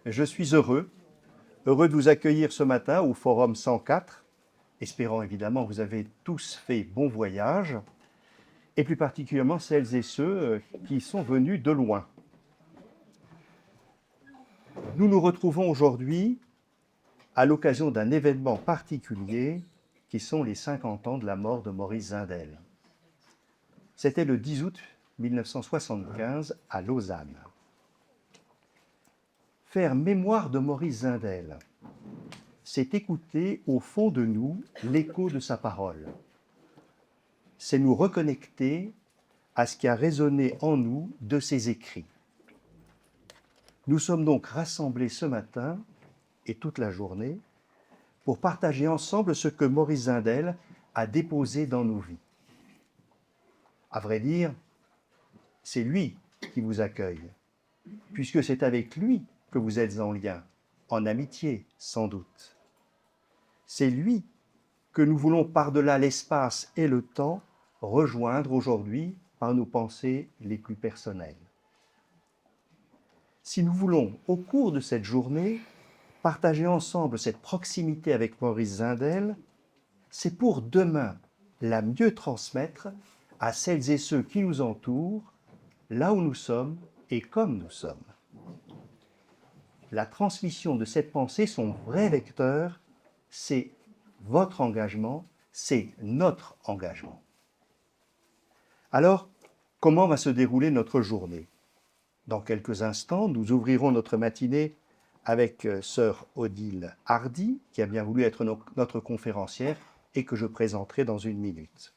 Je suis heureux de vous accueillir ce matin au Forum 104, espérant évidemment que vous avez tous fait bon voyage, et plus particulièrement celles et ceux qui sont venus de loin. Nous nous retrouvons aujourd'hui à l'occasion d'un événement particulier qui sont les 50 ans de la mort de Maurice Zindel. C'était le 10 août 1975 à Lausanne. Faire mémoire de Maurice Zindel, c'est écouter au fond de nous l'écho de sa parole. C'est nous reconnecter à ce qui a résonné en nous de ses écrits. Nous sommes donc rassemblés ce matin et toute la journée pour partager ensemble ce que Maurice Zindel a déposé dans nos vies. À vrai dire, c'est lui qui vous accueille, puisque c'est avec lui que vous êtes en lien, en amitié sans doute. C'est lui que nous voulons par-delà l'espace et le temps rejoindre aujourd'hui par nos pensées les plus personnelles. Si nous voulons, au cours de cette journée, partager ensemble cette proximité avec Maurice Zindel, c'est pour demain la mieux transmettre à celles et ceux qui nous entourent, là où nous sommes et comme nous sommes. La transmission de cette pensée, son vrai vecteur, c'est votre engagement, c'est notre engagement. Alors, comment va se dérouler notre journée? Dans quelques instants, nous ouvrirons notre matinée avec sœur Odile Hardy, qui a bien voulu être notre conférencière et que je présenterai dans une minute.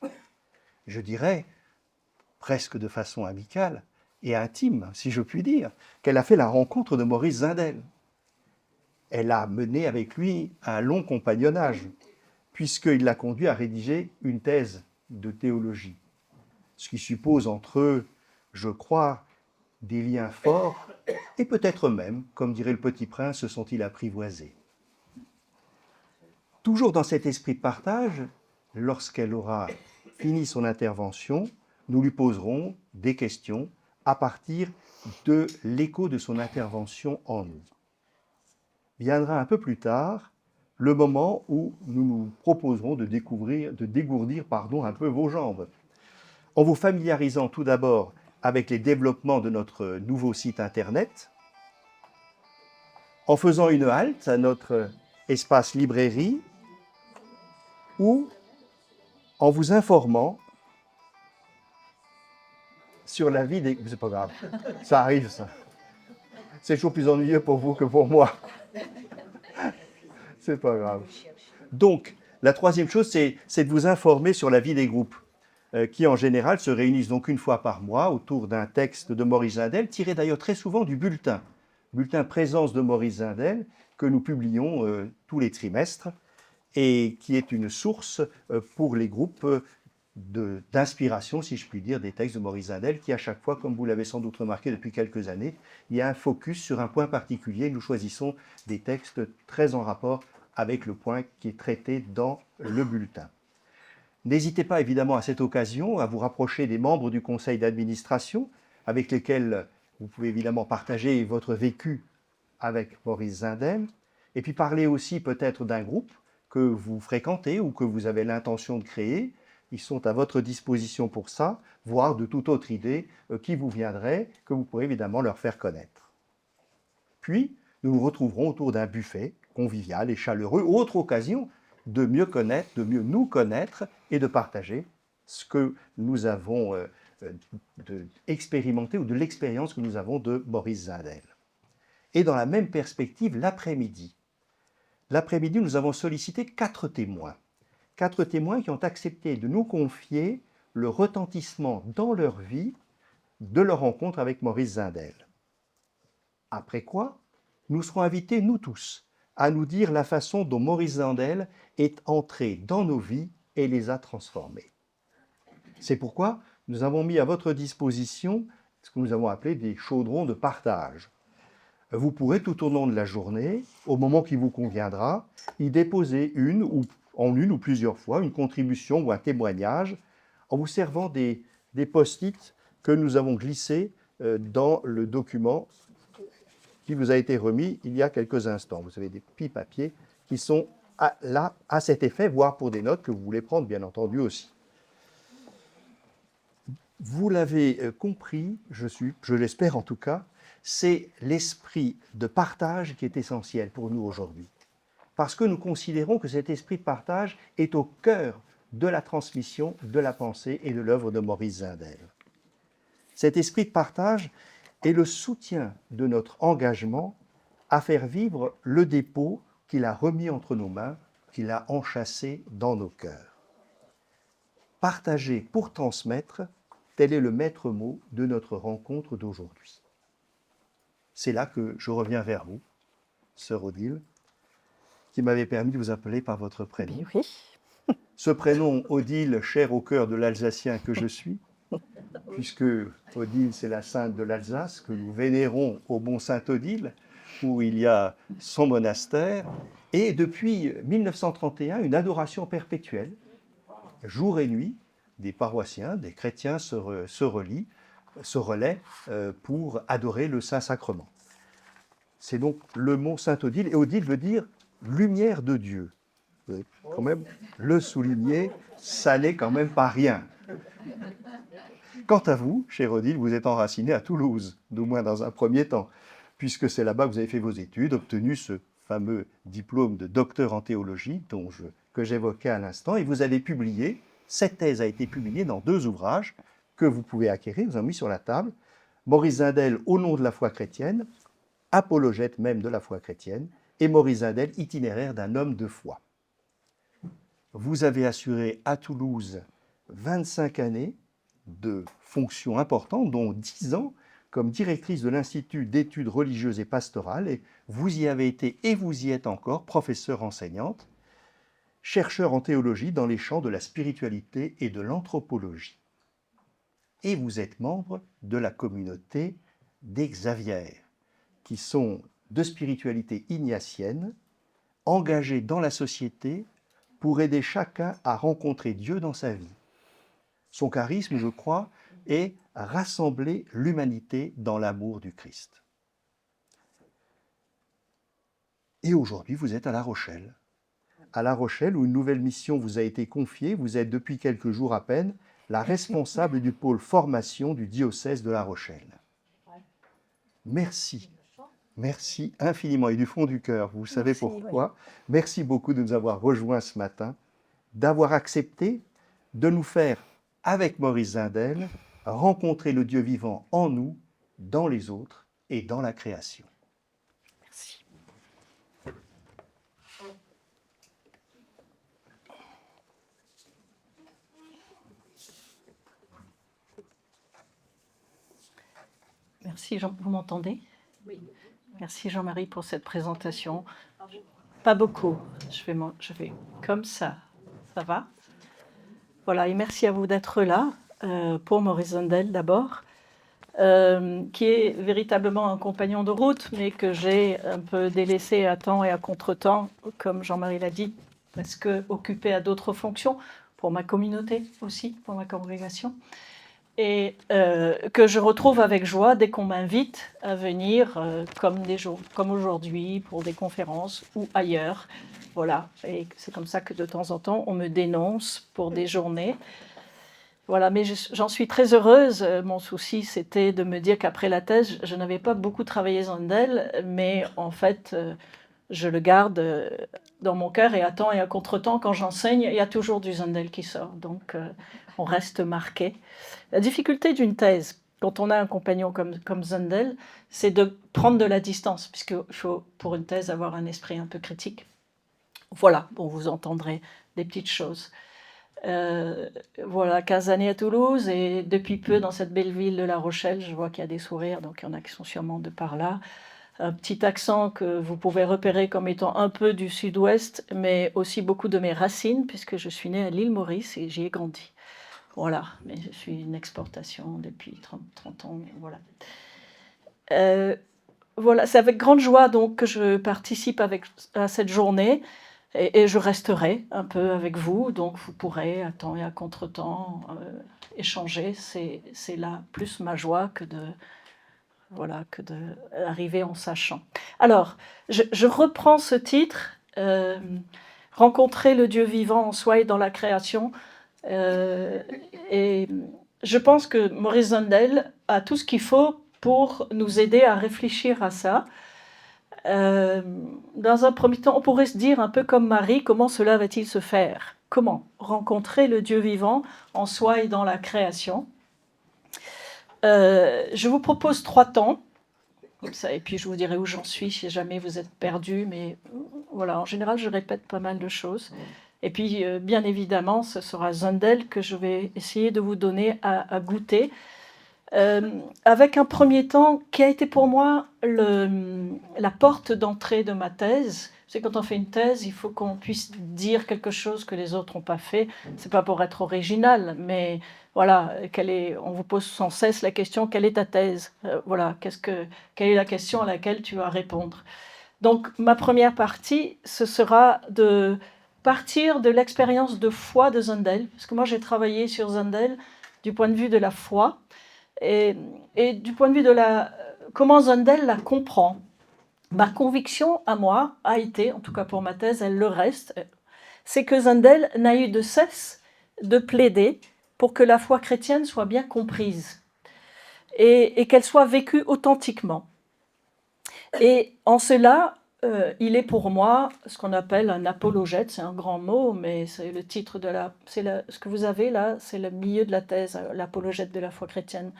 Je dirais, presque de façon amicale et intime, si je puis dire, qu'elle a fait la rencontre de Maurice Zindel. Elle a mené avec lui un long compagnonnage, puisqu'il l'a conduit à rédiger une thèse de théologie, ce qui suppose entre eux, je crois, des liens forts, et peut-être même, comme dirait le Petit Prince, se sont-ils apprivoisés. Toujours dans cet esprit de partage, lorsqu'elle aura fini son intervention, nous lui poserons des questions à partir de l'écho de son intervention en nous. Viendra un peu plus tard le moment où nous nous proposerons de dégourdir un peu vos jambes, en vous familiarisant tout d'abord avec les développements de notre nouveau site internet, en faisant une halte à notre espace librairie, ou en vous informant sur la vie des... C'est pas grave, ça arrive ça. C'est toujours plus ennuyeux pour vous que pour moi. C'est pas grave. Donc, la troisième chose, c'est de vous informer sur la vie des groupes, qui en général se réunissent donc une fois par mois autour d'un texte de Maurice Zindel, tiré d'ailleurs très souvent du bulletin Présence de Maurice Zindel, que nous publions tous les trimestres, et qui est une source pour les groupes d'inspiration, si je puis dire, des textes de Maurice Zindel, qui à chaque fois, comme vous l'avez sans doute remarqué depuis quelques années, il y a un focus sur un point particulier. Nous choisissons des textes très en rapport avec le point qui est traité dans le bulletin. N'hésitez pas évidemment à cette occasion à vous rapprocher des membres du conseil d'administration avec lesquels vous pouvez évidemment partager votre vécu avec Maurice Zindel, et puis parler aussi peut-être d'un groupe que vous fréquentez ou que vous avez l'intention de créer. Ils sont à votre disposition pour ça, voire de toute autre idée qui vous viendrait, que vous pourrez évidemment leur faire connaître. Puis, nous nous retrouverons autour d'un buffet convivial et chaleureux, autre occasion de mieux connaître, de mieux nous connaître et de partager ce que nous avons expérimenté ou de l'expérience que nous avons de Maurice Zindel. Et dans la même perspective, l'après-midi, nous avons sollicité 4 témoins qui ont accepté de nous confier le retentissement dans leur vie de leur rencontre avec Maurice Zindel. Après quoi, nous serons invités, nous tous, à nous dire la façon dont Maurice Zindel est entré dans nos vies et les a transformées. C'est pourquoi nous avons mis à votre disposition ce que nous avons appelé des chaudrons de partage. Vous pourrez tout au long de la journée, au moment qui vous conviendra, y déposer une ou plusieurs fois une contribution ou un témoignage en vous servant des post-it que nous avons glissés dans le document qui vous a été remis il y a quelques instants. Vous avez des petits papiers qui sont là à cet effet, voire pour des notes que vous voulez prendre, bien entendu, aussi. Vous l'avez compris, je l'espère en tout cas, c'est l'esprit de partage qui est essentiel pour nous aujourd'hui. Parce que nous considérons que cet esprit de partage est au cœur de la transmission de la pensée et de l'œuvre de Maurice Zindel. Cet esprit de partage est le soutien de notre engagement à faire vivre le dépôt qu'il a remis entre nos mains, qu'il a enchâssé dans nos cœurs. Partager pour transmettre, tel est le maître mot de notre rencontre d'aujourd'hui. C'est là que je reviens vers vous, sœur Odile, qui m'avait permis de vous appeler par votre prénom. Oui. Ce prénom, Odile, cher au cœur de l'Alsacien que je suis, puisque Odile, c'est la sainte de l'Alsace, que nous vénérons au Bon Saint-Odile, où il y a son monastère, et depuis 1931, une adoration perpétuelle, jour et nuit, des paroissiens, des chrétiens se relaient pour adorer le Saint-Sacrement. C'est donc le mot Saint-Odile, et Odile veut dire lumière de Dieu. Vous avez quand même le souligner, ça n'est quand même pas rien. Quant à vous, cher Odile, vous êtes enraciné à Toulouse, du moins dans un premier temps, puisque c'est là-bas que vous avez fait vos études, obtenu ce fameux diplôme de docteur en théologie que j'évoquais à l'instant, et vous avez publié, cette thèse a été publiée dans 2 ouvrages que vous pouvez acquérir, vous en mis sur la table, Maurice Zindel, Au nom de la foi chrétienne, apologète même de la foi chrétienne, et Maurice Zindel, Itinéraire d'un homme de foi. Vous avez assuré à Toulouse 25 années de fonctions importantes, dont 10 ans comme directrice de l'Institut d'études religieuses et pastorales, et vous y avez été et vous y êtes encore professeure enseignante, chercheur en théologie dans les champs de la spiritualité et de l'anthropologie. Et vous êtes membre de la communauté des Xavières, qui sont de spiritualité ignatienne, engagés dans la société pour aider chacun à rencontrer Dieu dans sa vie. Son charisme, je crois, est rassembler l'humanité dans l'amour du Christ. Et aujourd'hui, vous êtes à La Rochelle. À La Rochelle, où une nouvelle mission vous a été confiée, vous êtes depuis quelques jours à peine la responsable du pôle formation du diocèse de La Rochelle. Merci. Merci infiniment et du fond du cœur. Vous savez pourquoi. Merci beaucoup de nous avoir rejoints ce matin, d'avoir accepté de nous faire, avec Maurice Zindel, rencontrer le Dieu vivant en nous, dans les autres et dans la création. Merci. Merci Jean, vous m'entendez? Oui. Merci Jean-Marie pour cette présentation. Pas beaucoup, je vais comme ça va? Voilà, et merci à vous d'être là, pour Maurice Zindel d'abord, qui est véritablement un compagnon de route, mais que j'ai un peu délaissé à temps et à contre-temps, comme Jean-Marie l'a dit, parce que occupé à d'autres fonctions, pour ma communauté aussi, pour ma congrégation, et que je retrouve avec joie dès qu'on m'invite à venir, comme aujourd'hui, pour des conférences ou ailleurs. Voilà, et c'est comme ça que de temps en temps, on me dénonce pour des journées. Voilà, mais j'en suis très heureuse. Mon souci, c'était de me dire qu'après la thèse, je n'avais pas beaucoup travaillé Zindel, mais en fait, je le garde dans mon cœur, et à temps et à contre-temps, quand j'enseigne, il y a toujours du Zindel qui sort. Donc, on reste marqué. La difficulté d'une thèse, quand on a un compagnon comme Zindel, c'est de prendre de la distance, puisqu'il faut, pour une thèse, avoir un esprit un peu critique. Voilà, bon, vous entendrez des petites choses. Voilà, 15 années à Toulouse, et depuis peu dans cette belle ville de La Rochelle. Je vois qu'il y a des sourires, donc il y en a qui sont sûrement de par là. Un petit accent que vous pouvez repérer comme étant un peu du sud-ouest, mais aussi beaucoup de mes racines, puisque je suis née à l'île Maurice et j'y ai grandi. Voilà, mais je suis une exportation depuis 30 ans, voilà. Voilà, c'est avec grande joie donc que je participe à cette journée, et je resterai un peu avec vous, donc vous pourrez à temps et à contre-temps échanger. C'est là plus ma joie que de voilà, que d'arriver en sachant. Alors, je reprends ce titre, Rencontrer le Dieu vivant en soi et dans la création. Et je pense que Maurice Zundel a tout ce qu'il faut pour nous aider à réfléchir à ça. Dans un premier temps, on pourrait se dire, un peu comme Marie, comment cela va-t-il se faire? Comment rencontrer le Dieu vivant en soi et dans la création? Je vous propose 3 temps, comme ça, et puis je vous dirai où j'en suis si jamais vous êtes perdu, mais voilà, en général, je répète pas mal de choses. Et puis, bien évidemment, ce sera Zundel que je vais essayer de vous donner à goûter. Avec un premier temps qui a été pour moi la porte d'entrée de ma thèse. C'est quand on fait une thèse, il faut qu'on puisse dire quelque chose que les autres n'ont pas fait. C'est pas pour être original, mais voilà, on vous pose sans cesse la question, quelle est ta thèse? Voilà, quelle est la question à laquelle tu vas répondre? Donc, ma première partie, ce sera de partir de l'expérience de foi de Zundel, parce que moi j'ai travaillé sur Zundel du point de vue de la foi, et du point de vue de comment Zundel la comprend. Ma conviction à moi a été, en tout cas pour ma thèse, elle le reste, c'est que Zundel n'a eu de cesse de plaider pour que la foi chrétienne soit bien comprise et qu'elle soit vécue authentiquement. Et en cela, il est pour moi ce qu'on appelle un apologète, c'est un grand mot, mais c'est le titre de ce que vous avez là, c'est le milieu de la thèse, l'apologète de la foi chrétienne.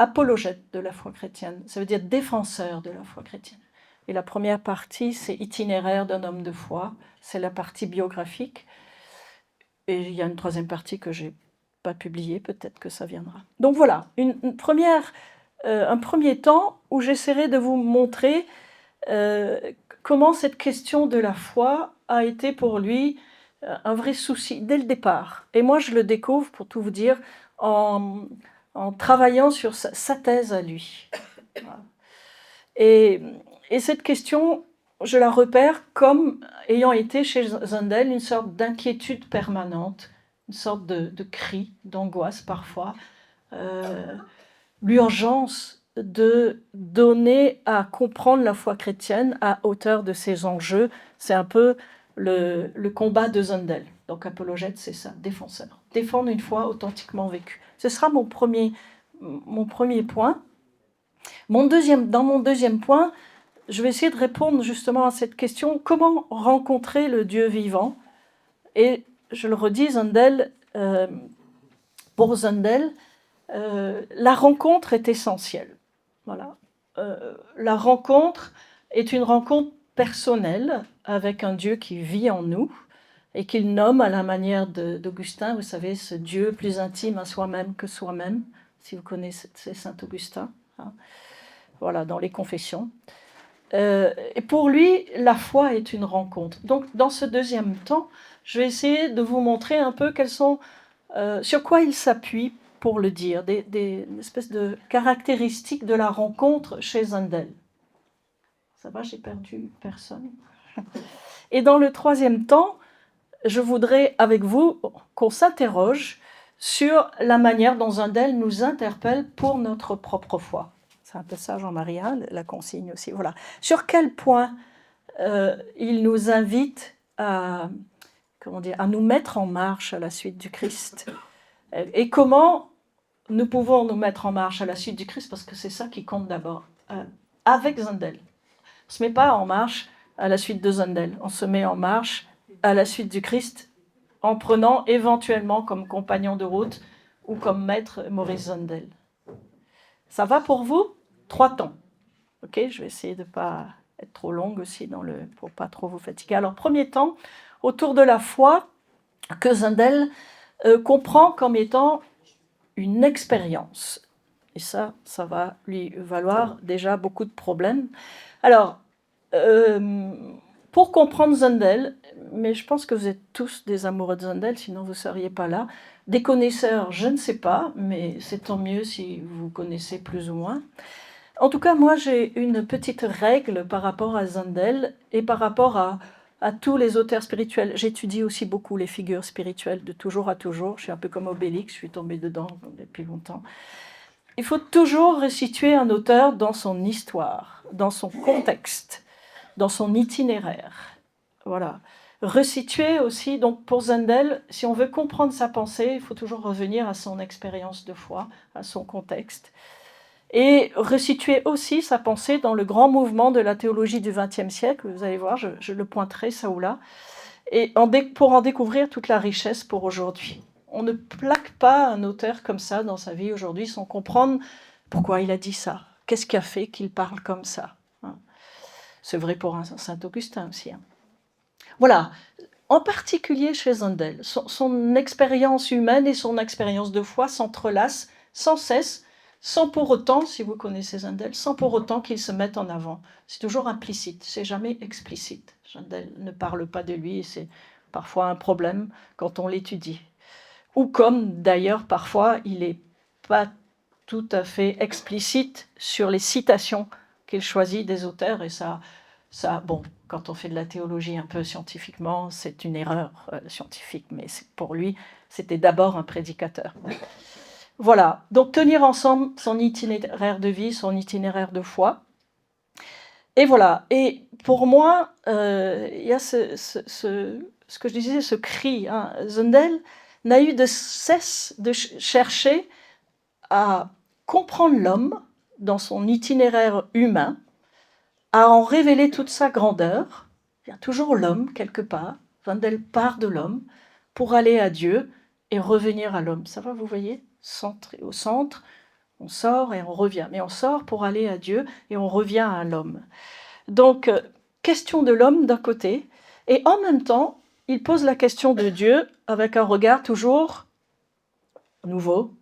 Apologète de la foi chrétienne, ça veut dire défenseur de la foi chrétienne. Et la première partie, c'est itinéraire d'un homme de foi, c'est la partie biographique. Et il y a une troisième partie que je n'ai pas publiée, peut-être que ça viendra. Donc voilà, un premier temps où j'essaierai de vous montrer comment cette question de la foi a été pour lui un vrai souci dès le départ. Et moi, je le découvre, pour tout vous dire, en travaillant sur sa thèse à lui. Et cette question, je la repère comme ayant été chez Zundel une sorte d'inquiétude permanente, une sorte de cri, d'angoisse parfois, l'urgence de donner à comprendre la foi chrétienne à hauteur de ses enjeux. C'est un peu le combat de Zundel. Donc apologète, c'est ça, défenseur. Défendre une foi authentiquement vécue. Ce sera mon premier point. Dans mon deuxième point, je vais essayer de répondre justement à cette question, comment rencontrer le Dieu vivant? Et je le redis, pour Zundel, la rencontre est essentielle. Voilà. La rencontre est une rencontre personnelle avec un Dieu qui vit en nous et qu'il nomme à la manière d'Augustin, vous savez, ce Dieu plus intime à soi-même que soi-même, si vous connaissez Saint Augustin, hein. Voilà, dans les Confessions. Et pour lui, la foi est une rencontre. Donc, dans ce deuxième temps, je vais essayer de vous montrer un peu sur quoi il s'appuie pour le dire, des espèces de caractéristiques de la rencontre chez Zundel. Ça va, j'ai perdu personne. Et dans le troisième temps, je voudrais avec vous qu'on s'interroge sur la manière dont Zundel nous interpelle pour notre propre foi. C'est un peu ça, Jean-Marie, la consigne aussi. Voilà. Sur quel point il nous invite à nous mettre en marche à la suite du Christ. Et comment nous pouvons nous mettre en marche à la suite du Christ, parce que c'est ça qui compte d'abord, avec Zundel. On ne se met pas en marche à la suite de Zundel, on se met en marche à la suite du Christ en prenant éventuellement comme compagnon de route ou comme maître Maurice Zundel. Ça va pour vous? 3 temps. Ok, je vais essayer de ne pas être trop longue aussi pour ne pas trop vous fatiguer. Alors, premier temps, autour de la foi que Zundel comprend comme étant une expérience. Et ça va lui valoir déjà beaucoup de problèmes. Alors, pour comprendre Zundel, mais je pense que vous êtes tous des amoureux de Zundel, sinon vous ne seriez pas là. Des connaisseurs, je ne sais pas, mais c'est tant mieux si vous connaissez plus ou moins. En tout cas, moi, j'ai une petite règle par rapport à Zundel et par rapport à tous les auteurs spirituels. J'étudie aussi beaucoup les figures spirituelles de toujours à toujours. Je suis un peu comme Obélix, je suis tombée dedans depuis longtemps. il faut toujours resituer un auteur dans son histoire, dans son contexte, dans son itinéraire. Voilà. Resituer aussi, donc pour Zundel, si on veut comprendre sa pensée, il faut toujours revenir à son expérience de foi, à son contexte. Et resituer aussi sa pensée dans le grand mouvement de la théologie du XXe siècle. Vous allez voir, je le pointerai ça ou là. Et pour en découvrir toute la richesse pour aujourd'hui. On ne plaque pas un auteur comme ça dans sa vie aujourd'hui sans comprendre pourquoi il a dit ça. Qu'est-ce qui a fait qu'il parle comme ça? C'est vrai pour un Saint-Augustin aussi. Voilà. En particulier chez Zundel, son expérience humaine et son expérience de foi s'entrelacent sans cesse, sans pour autant, si vous connaissez Zundel, sans pour autant qu'il se mette en avant. C'est toujours implicite, c'est jamais explicite. Zundel ne parle pas de lui, et c'est parfois un problème quand on l'étudie. Ou comme d'ailleurs parfois il n'est pas tout à fait explicite sur les citations qu'il choisit des auteurs, et ça, bon, quand on fait de la théologie un peu scientifiquement, c'est une erreur scientifique, mais pour lui, c'était d'abord un prédicateur. Voilà, donc tenir ensemble son itinéraire de vie, son itinéraire de foi. Et voilà, et pour moi, il y a ce que je disais, ce cri. Hein. Zundel n'a eu de cesse de chercher à comprendre l'homme dans son itinéraire humain, à en révéler toute sa grandeur. Il y a toujours l'homme quelque part. Zundel part de l'homme pour aller à Dieu et revenir à l'homme. Ça va, vous voyez, au centre, on sort et on revient. Mais on sort pour aller à Dieu et on revient à l'homme. Donc, question de l'homme d'un côté, et en même temps, il pose la question de Dieu avec un regard toujours nouveau,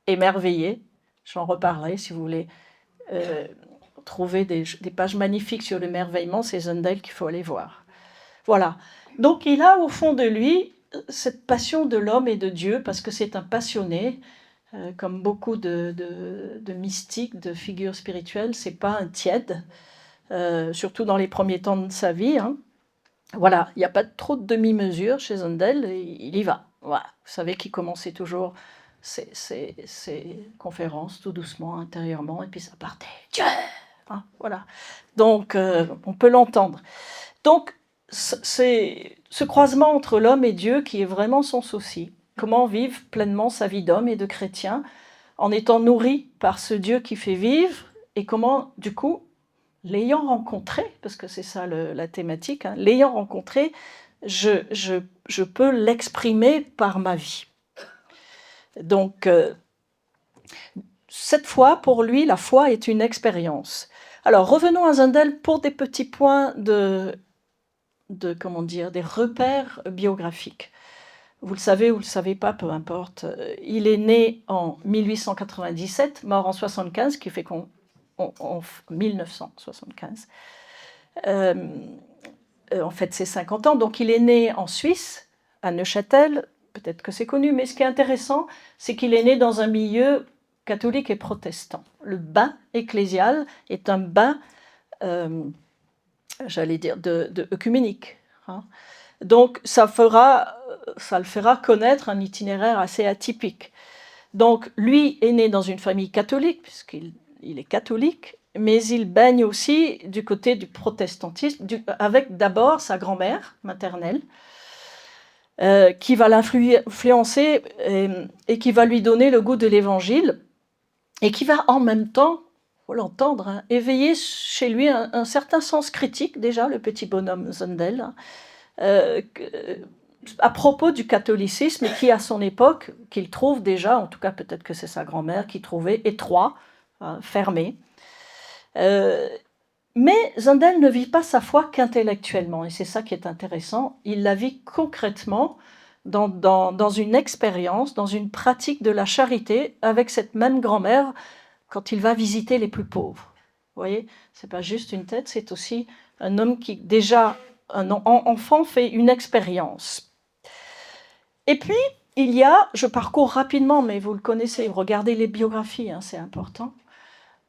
émerveillé. J'en reparlerai si vous voulez trouver des pages magnifiques sur l'émerveillement, c'est Zundel qu'il faut aller voir. Voilà. Donc il a au fond de lui cette passion de l'homme et de Dieu, parce que c'est un passionné, comme beaucoup de mystiques, de figures spirituelles, c'est pas un tiède, surtout dans les premiers temps de sa vie. Hein. Voilà, il n'y a pas trop de demi-mesure chez Zundel, il y va. Voilà. Vous savez qu'il commençait toujours ses conférences tout doucement, intérieurement, et puis ça partait. Dieu hein, voilà. Donc, on peut l'entendre. Donc, c'est ce croisement entre l'homme et Dieu qui est vraiment son souci. Comment vivre pleinement sa vie d'homme et de chrétien en étant nourri par ce Dieu qui fait vivre, et comment, du coup, l'ayant rencontré, parce que c'est ça la thématique, hein, l'ayant rencontré, je peux l'exprimer par ma vie. Donc, cette fois, pour lui, la foi est une expérience. Alors, revenons à Zundel pour des petits points comment dire, des repères biographiques. Vous le savez ou vous ne le savez pas, peu importe. Il est né en 1897, mort en 75, qui fait qu'en 1975. En fait, c'est 50 ans. Donc, il est né en Suisse, à Neuchâtel. Peut-être que c'est connu, mais ce qui est intéressant, c'est qu'il est né dans un milieu catholique et protestant. Le bain ecclésial est un bain, j'allais dire, de œcuménique. Hein. Donc, ça le fera connaître un itinéraire assez atypique. Donc, lui est né dans une famille catholique, puisqu'il est catholique, mais il baigne aussi du côté du protestantisme, avec d'abord sa grand-mère maternelle, qui va l'influencer et qui va lui donner le goût de l'évangile, et qui va en même temps, il faut l'entendre, hein, éveiller chez lui un certain sens critique, déjà, le petit bonhomme Zundel, hein, à propos du catholicisme, qui à son époque, qu'il trouve déjà, en tout cas peut-être que c'est sa grand-mère, qui trouvait étroit, hein, fermé. Mais Zundel ne vit pas sa foi qu'intellectuellement, et c'est ça qui est intéressant, il la vit concrètement dans une expérience, dans une pratique de la charité avec cette même grand-mère quand il va visiter les plus pauvres. Vous voyez, c'est pas juste une tête, c'est aussi un homme qui déjà, un enfant, fait une expérience. Et puis, il y a, je parcours rapidement, mais vous le connaissez, regardez les biographies, hein, c'est important,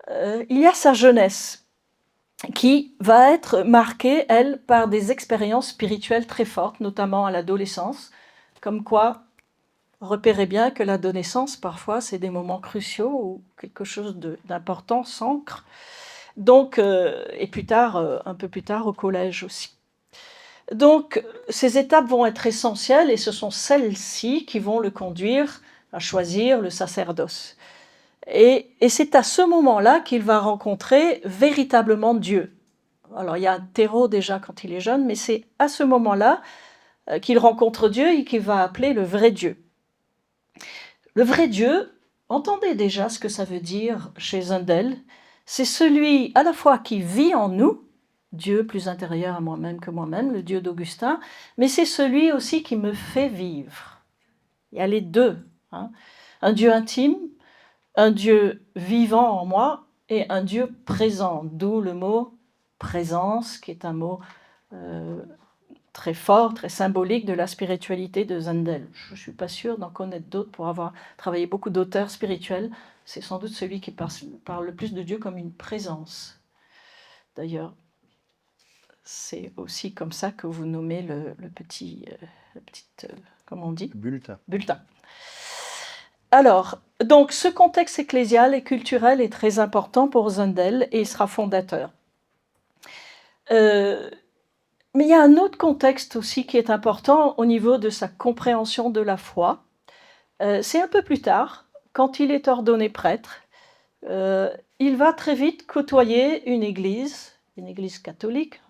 il y a sa jeunesse, qui va être marquée, elle, par des expériences spirituelles très fortes, notamment à l'adolescence, comme quoi repérez bien que l'adolescence, parfois, c'est des moments cruciaux où quelque chose d'important s'ancre. Donc, et plus tard, un peu plus tard, au collège aussi. Donc, ces étapes vont être essentielles et ce sont celles-ci qui vont le conduire à choisir le sacerdoce. Et c'est à ce moment-là qu'il va rencontrer véritablement Dieu. Alors, il y a un terreau déjà quand il est jeune, mais c'est à ce moment-là qu'il rencontre Dieu et qu'il va appeler le vrai Dieu. Le vrai Dieu, entendez déjà ce que ça veut dire chez Zundel, c'est celui à la fois qui vit en nous, Dieu plus intérieur à moi-même que moi-même, le Dieu d'Augustin, mais c'est celui aussi qui me fait vivre. Il y a les deux. Hein. Un Dieu intime, un Dieu vivant en moi et un Dieu présent, d'où le mot présence, qui est un mot très fort, très symbolique de la spiritualité de Zundel. Je ne suis pas sûre d'en connaître d'autres pour avoir travaillé beaucoup d'auteurs spirituels. C'est sans doute celui qui parle le plus de Dieu comme une présence. D'ailleurs, c'est aussi comme ça que vous nommez le petit, comment on dit ? Bulletin. Bulletin. Alors, donc ce contexte ecclésial et culturel est très important pour Zundel et il sera fondateur. Mais il y a un autre contexte aussi qui est important au niveau de sa compréhension de la foi. C'est un peu plus tard, quand il est ordonné prêtre, il va très vite côtoyer une église catholique,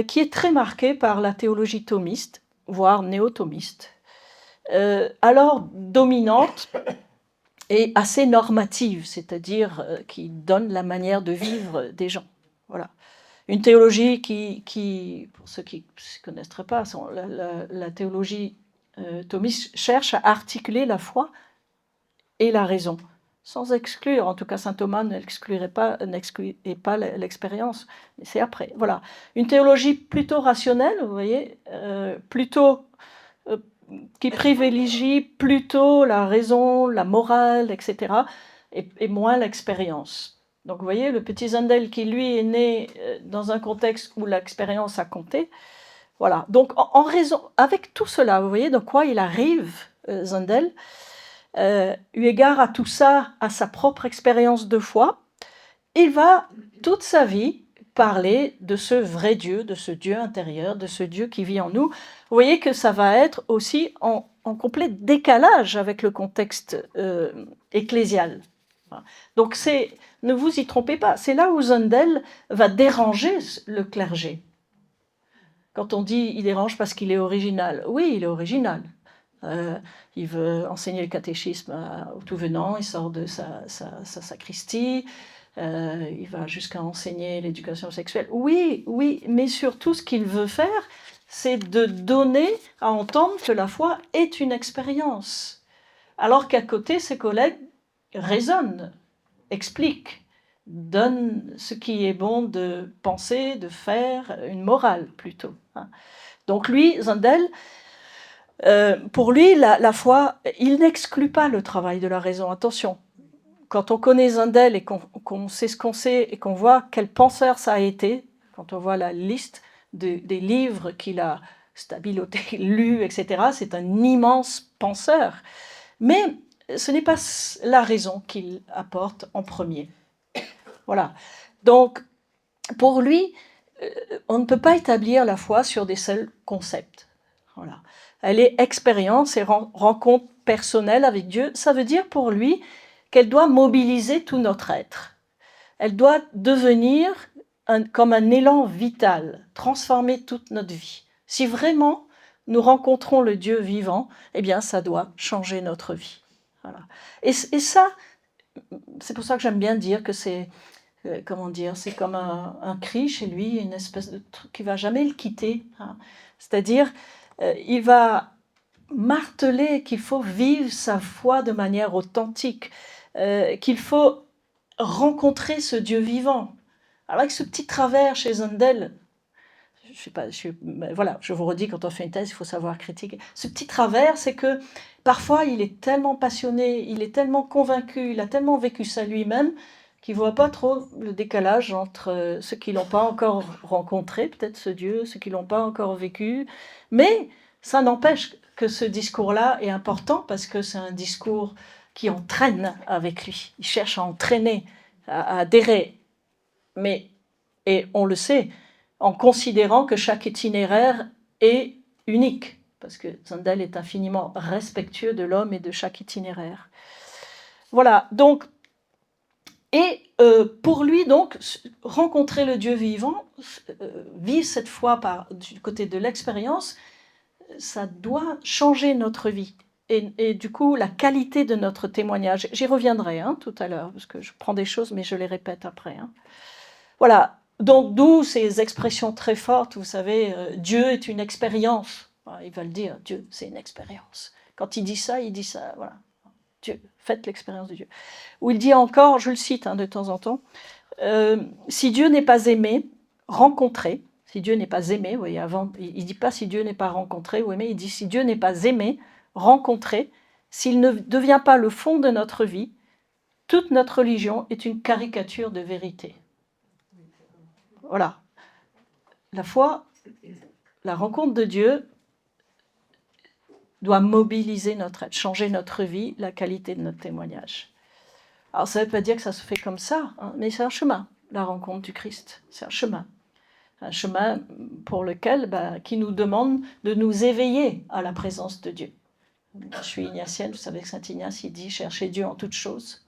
qui est très marquée par la théologie thomiste, voire néo-thomiste, alors dominante et assez normative, c'est-à-dire qui donne la manière de vivre des gens. Voilà. Une théologie qui, pour ceux qui ne connaîtraient pas, la théologie thomiste cherche à articuler la foi et la raison, sans exclure, en tout cas saint Thomas n'excluait pas l'expérience, mais c'est après. Voilà, une théologie plutôt rationnelle, vous voyez, plutôt qui privilégie plutôt la raison, la morale, etc., et moins l'expérience. Donc vous voyez, le petit Zundel qui lui est né dans un contexte où l'expérience a compté, voilà. Donc en raison, avec tout cela, vous voyez de quoi il arrive, Zundel, eu égard à tout ça, à sa propre expérience de foi, il va toute sa vie parler de ce vrai Dieu, de ce Dieu intérieur, de ce Dieu qui vit en nous. Vous voyez que ça va être aussi en complet décalage avec le contexte ecclésial. Donc ne vous y trompez pas, c'est là où Zundel va déranger le clergé. Quand on dit il dérange parce qu'il est original, oui, il est original. Il veut enseigner le catéchisme au tout venant, il sort de sa sacristie, il va jusqu'à enseigner l'éducation sexuelle. Oui, oui, mais surtout ce qu'il veut faire, c'est de donner à entendre que la foi est une expérience. Alors qu'à côté, ses collègues raisonnent, expliquent, donnent ce qui est bon de penser, de faire, une morale plutôt. Donc lui, Zundel, pour lui, la foi, il n'exclut pas le travail de la raison. Attention, quand on connaît Zundel et qu'on sait ce qu'on sait et qu'on voit quel penseur ça a été, quand on voit la liste des livres qu'il a stabilotés, lus, etc., c'est un immense penseur. Mais ce n'est pas la raison qu'il apporte en premier. Voilà. Donc, pour lui, on ne peut pas établir la foi sur des seuls concepts. Voilà. Elle est expérience et rencontre personnelle avec Dieu. Ça veut dire pour lui qu'elle doit mobiliser tout notre être. Elle doit devenir comme un élan vital, transformer toute notre vie. Si vraiment nous rencontrons le Dieu vivant, eh bien ça doit changer notre vie. Voilà. Et ça, c'est pour ça que j'aime bien dire que c'est comment dire, c'est comme un cri chez lui, une espèce de truc qui ne va jamais le quitter. Hein. C'est-à-dire, il va marteler qu'il faut vivre sa foi de manière authentique, qu'il faut rencontrer ce Dieu vivant. Alors avec ce petit travers chez Zundel, je sais pas, voilà, je vous redis, quand on fait une thèse, il faut savoir critiquer. Ce petit travers, c'est que parfois il est tellement passionné, il est tellement convaincu, il a tellement vécu ça lui-même, qu'il ne voit pas trop le décalage entre ceux qui ne l'ont pas encore rencontré, peut-être ce Dieu, ceux qui ne l'ont pas encore vécu. Mais Ça n'empêche que ce discours-là est important parce que c'est un discours qui entraîne avec lui. Il cherche à entraîner, à adhérer. Mais, et on le sait, en considérant que chaque itinéraire est unique, parce que Zundel est infiniment respectueux de l'homme et de chaque itinéraire. Voilà, donc, et pour lui, donc, rencontrer le Dieu vivant, vivre cette foi du côté de l'expérience, ça doit changer notre vie. Et du coup, la qualité de notre témoignage. J'y reviendrai tout à l'heure, parce que je prends des choses, mais je les répète après. Voilà, donc d'où ces expressions très fortes, vous savez, Dieu est une expérience. Il va le dire, Dieu, c'est une expérience. Quand il dit ça, voilà. Dieu, faites l'expérience de Dieu. Ou il dit encore, je le cite de temps en temps, si Dieu n'est pas aimé, rencontré, si Dieu n'est pas aimé, vous voyez, avant, il ne dit pas si Dieu n'est pas rencontré ou aimé, il dit si Dieu n'est pas aimé, rencontré, s'il ne devient pas le fond de notre vie, toute notre religion est une caricature de vérité. Voilà. La foi, la rencontre de Dieu doit mobiliser notre être, changer notre vie, la qualité de notre témoignage. Alors ça ne veut pas dire que ça se fait comme ça, mais c'est un chemin, la rencontre du Christ. C'est un chemin pour lequel, qui nous demande de nous éveiller à la présence de Dieu. Je suis ignatienne, vous savez que saint Ignace, il dit « cherchez Dieu en toutes choses »,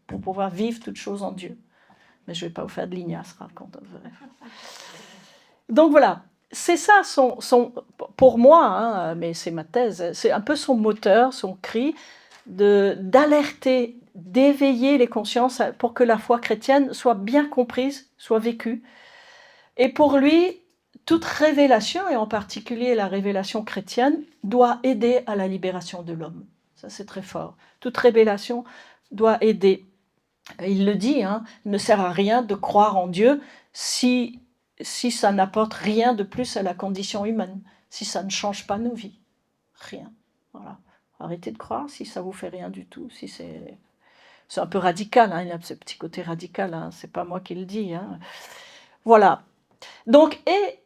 pour pouvoir vivre toutes choses en Dieu. Mais je ne vais pas vous faire de l'Ignace, raconte. Donc voilà, c'est ça pour moi, mais c'est ma thèse, c'est un peu son moteur, son cri, d'alerter, d'éveiller les consciences pour que la foi chrétienne soit bien comprise, soit vécue. Et pour lui, toute révélation, et en particulier la révélation chrétienne, doit aider à la libération de l'homme. Ça, c'est très fort. Toute révélation doit aider. Il le dit, il ne sert à rien de croire en Dieu si ça n'apporte rien de plus à la condition humaine, si ça ne change pas nos vies. Rien. Voilà. Arrêtez de croire si ça ne vous fait rien du tout. Si c'est un peu radical, il a ce petit côté radical, c'est pas moi qui le dis. Voilà. Donc, et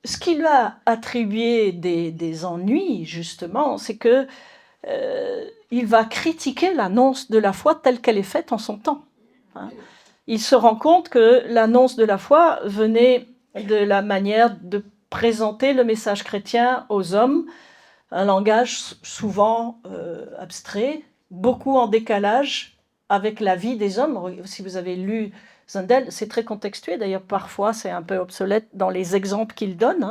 ce qui lui a attribué des ennuis, justement, c'est que il va critiquer l'annonce de la foi telle qu'elle est faite en son temps. Il se rend compte que l'annonce de la foi venait de la manière de présenter le message chrétien aux hommes, un langage souvent abstrait, beaucoup en décalage avec la vie des hommes. Si vous avez lu Zundel, c'est très contextué, d'ailleurs parfois c'est un peu obsolète dans les exemples qu'il donne,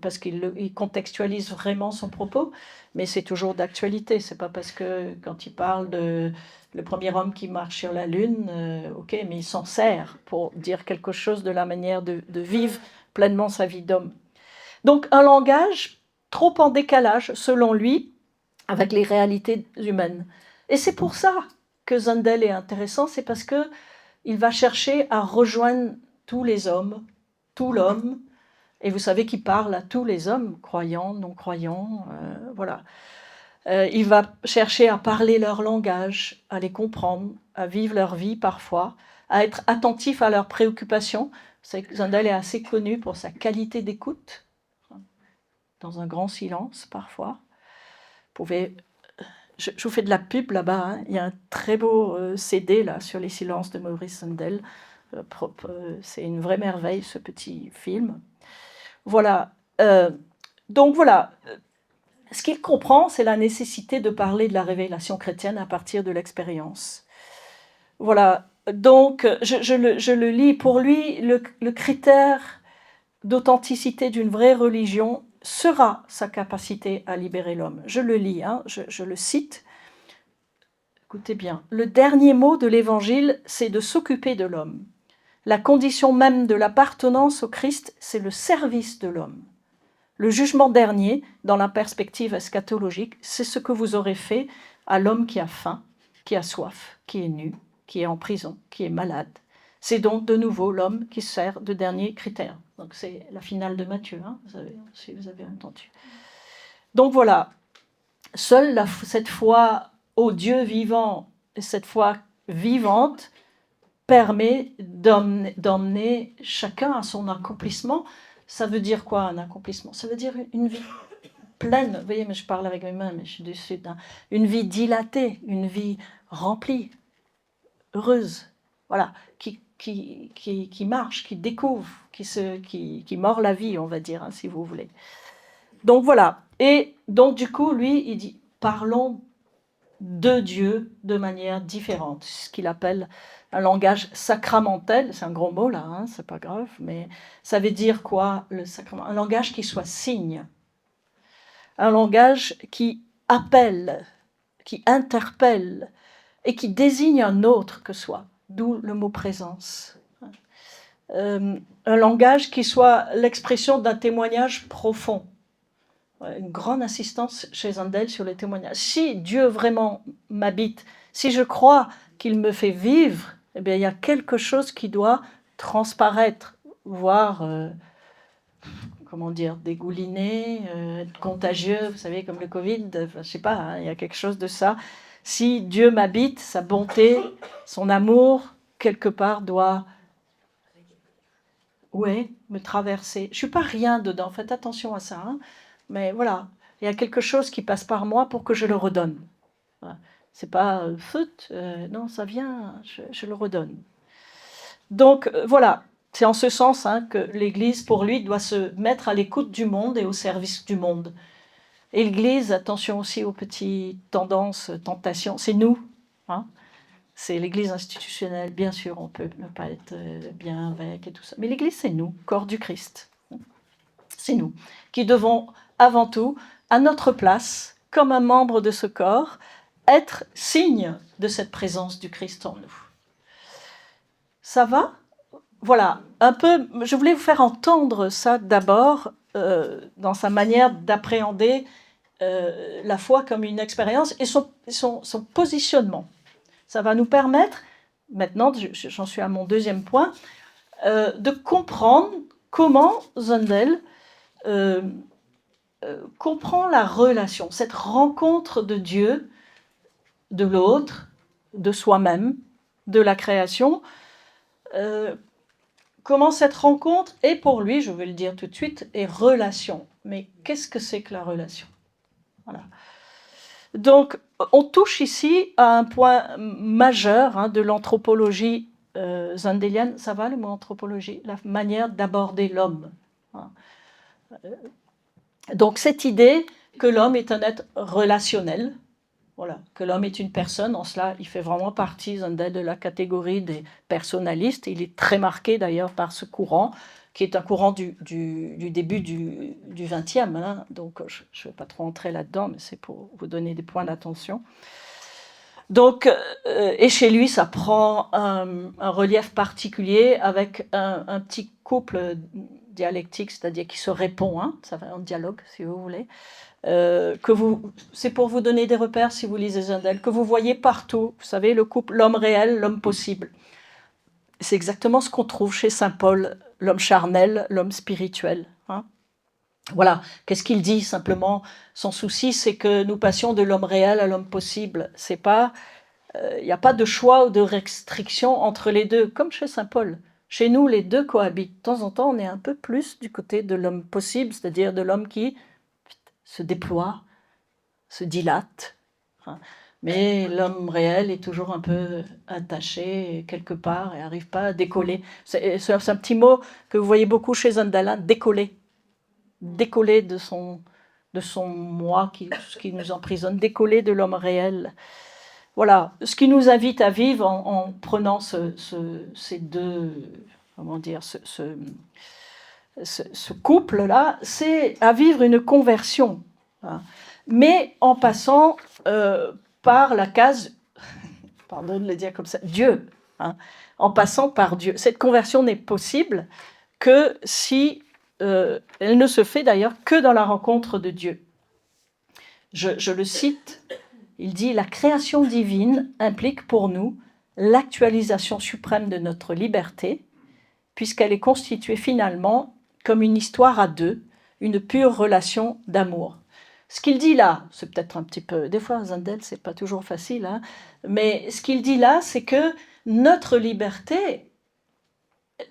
parce qu'il contextualise vraiment son propos, mais c'est toujours d'actualité. C'est pas parce que quand il parle de le premier homme qui marche sur la Lune, ok, mais il s'en sert pour dire quelque chose de la manière de vivre pleinement sa vie d'homme. Donc un langage trop en décalage, selon lui, avec les réalités humaines. Et c'est pour ça que Zundel est intéressant, c'est parce qu'il va chercher à rejoindre tous les hommes, tout l'homme, et vous savez qu'il parle à tous les hommes, croyants, non-croyants, voilà. Il va chercher à parler leur langage, à les comprendre, à vivre leur vie parfois, à être attentif à leurs préoccupations. Zundel est assez connu pour sa qualité d'écoute, dans un grand silence parfois. Vous pouvez... Je vous fais de la pub là-bas, il y a un très beau CD là, sur les silences de Maurice Zundel. C'est une vraie merveille, ce petit film. Voilà. Donc voilà. Ce qu'il comprend, c'est la nécessité de parler de la révélation chrétienne à partir de l'expérience. Voilà. Donc, je le lis. Pour lui, le critère d'authenticité d'une vraie religion sera sa capacité à libérer l'homme. Je le lis, je le cite. Écoutez bien. Le dernier mot de l'Évangile, c'est de s'occuper de l'homme. La condition même de l'appartenance au Christ, c'est le service de l'homme. Le jugement dernier, dans la perspective eschatologique, c'est ce que vous aurez fait à l'homme qui a faim, qui a soif, qui est nu, qui est en prison, qui est malade. C'est donc de nouveau l'homme qui sert de dernier critère. Donc c'est la finale de Matthieu, si vous avez entendu. Donc voilà, seule cette foi au Dieu vivant, cette foi vivante, permet d'emmener chacun à son accomplissement. ça veut dire quoi un accomplissement? Ça veut dire une vie pleine. Vous voyez, mais je parle avec mes mains, mais je suis du Sud. Hein. Une vie dilatée, une vie remplie, heureuse, voilà, qui marche, qui découvre, qui mord la vie, on va dire, hein, si vous voulez. Donc voilà. Et donc du coup, lui, il dit, parlons de Dieu de manière différente. Ce qu'il appelle un langage sacramentel. C'est un gros mot là, hein, c'est pas grave, mais ça veut dire quoi le sacrement? Un langage qui soit signe, un langage qui appelle, qui interpelle et qui désigne un autre que soi. D'où le mot présence. Un langage qui soit l'expression d'un témoignage profond. Une grande insistance chez Handel sur les témoignages. Si Dieu vraiment m'habite, si je crois qu'il me fait vivre, eh bien, il y a quelque chose qui doit transparaître, voire, comment dire, dégouliner, être contagieux, vous savez, comme le Covid, je ne sais pas, hein, il y a quelque chose de ça. Si Dieu m'habite, sa bonté, son amour, quelque part doit me traverser. Je ne suis pas rien dedans, faites attention à ça. Hein. Mais voilà, il y a quelque chose qui passe par moi pour que je le redonne. Voilà. C'est pas non, ça vient, je le redonne. Donc voilà, c'est en ce sens hein, que l'Église, pour lui, doit se mettre à l'écoute du monde et au service du monde. Et l'Église, attention aussi aux petites tendances, tentations, c'est nous. Hein. C'est l'Église institutionnelle, bien sûr, on peut ne pas être bien avec et tout ça. Mais l'Église, c'est nous, corps du Christ. C'est nous qui devons avant tout, à notre place, comme un membre de ce corps, être signe de cette présence du Christ en nous. Ça va? Voilà, un peu, je voulais vous faire entendre ça d'abord dans sa manière d'appréhender la foi comme une expérience et son positionnement. Ça va nous permettre, maintenant, j'en suis à mon deuxième point, de comprendre comment Zundel comprend la relation, cette rencontre de Dieu, de l'autre, de soi-même, de la création. Comment cette rencontre est pour lui, je vais le dire tout de suite, est relation. Mais qu'est-ce que c'est que la relation? Voilà. Donc, on touche ici à un point majeur hein, de l'anthropologie zundélienne. Ça va le mot anthropologie? La manière d'aborder l'homme. Hein. Donc cette idée que l'homme est un être relationnel, voilà, que l'homme est une personne, en cela il fait vraiment partie de la catégorie des personnalistes, il est très marqué d'ailleurs par ce courant, qui est un courant du début du XXe, hein, donc je ne vais pas trop entrer là-dedans, mais c'est pour vous donner des points d'attention. Donc, et chez lui, ça prend un relief particulier avec un petit couple dialectique, c'est-à-dire qui se répond, hein, ça va en dialogue si vous voulez, c'est pour vous donner des repères si vous lisez Zundel, que vous voyez partout, vous savez, le couple l'homme réel, l'homme possible. C'est exactement ce qu'on trouve chez saint Paul, l'homme charnel, l'homme spirituel. Hein. Voilà, qu'est-ce qu'il dit simplement? Son souci, c'est que nous passions de l'homme réel à l'homme possible. C'est pas, il n'y a pas de choix ou de restriction entre les deux, comme chez saint Paul. Chez nous, les deux cohabitent. De temps en temps, on est un peu plus du côté de l'homme possible, c'est-à-dire de l'homme qui se déploie, se dilate. Hein. Mais l'homme réel est toujours un peu attaché quelque part et n'arrive pas à décoller. C'est un petit mot que vous voyez beaucoup chez Zundel, décoller. Décoller de son moi qui nous emprisonne, décoller de l'homme réel. Voilà, ce qui nous invite à vivre en prenant ces deux, comment dire, ce couple-là, c'est à vivre une conversion, hein, mais en passant par la case, pardon de le dire comme ça, Dieu, hein, en passant par Dieu. Cette conversion n'est possible que si elle ne se fait d'ailleurs que dans la rencontre de Dieu. Je le cite, il dit « La création divine implique pour nous l'actualisation suprême de notre liberté, puisqu'elle est constituée finalement comme une histoire à deux, une pure relation d'amour. » Ce qu'il dit là, c'est peut-être un petit peu... Des fois, Zundel, c'est pas toujours facile, hein, mais ce qu'il dit là, c'est que notre liberté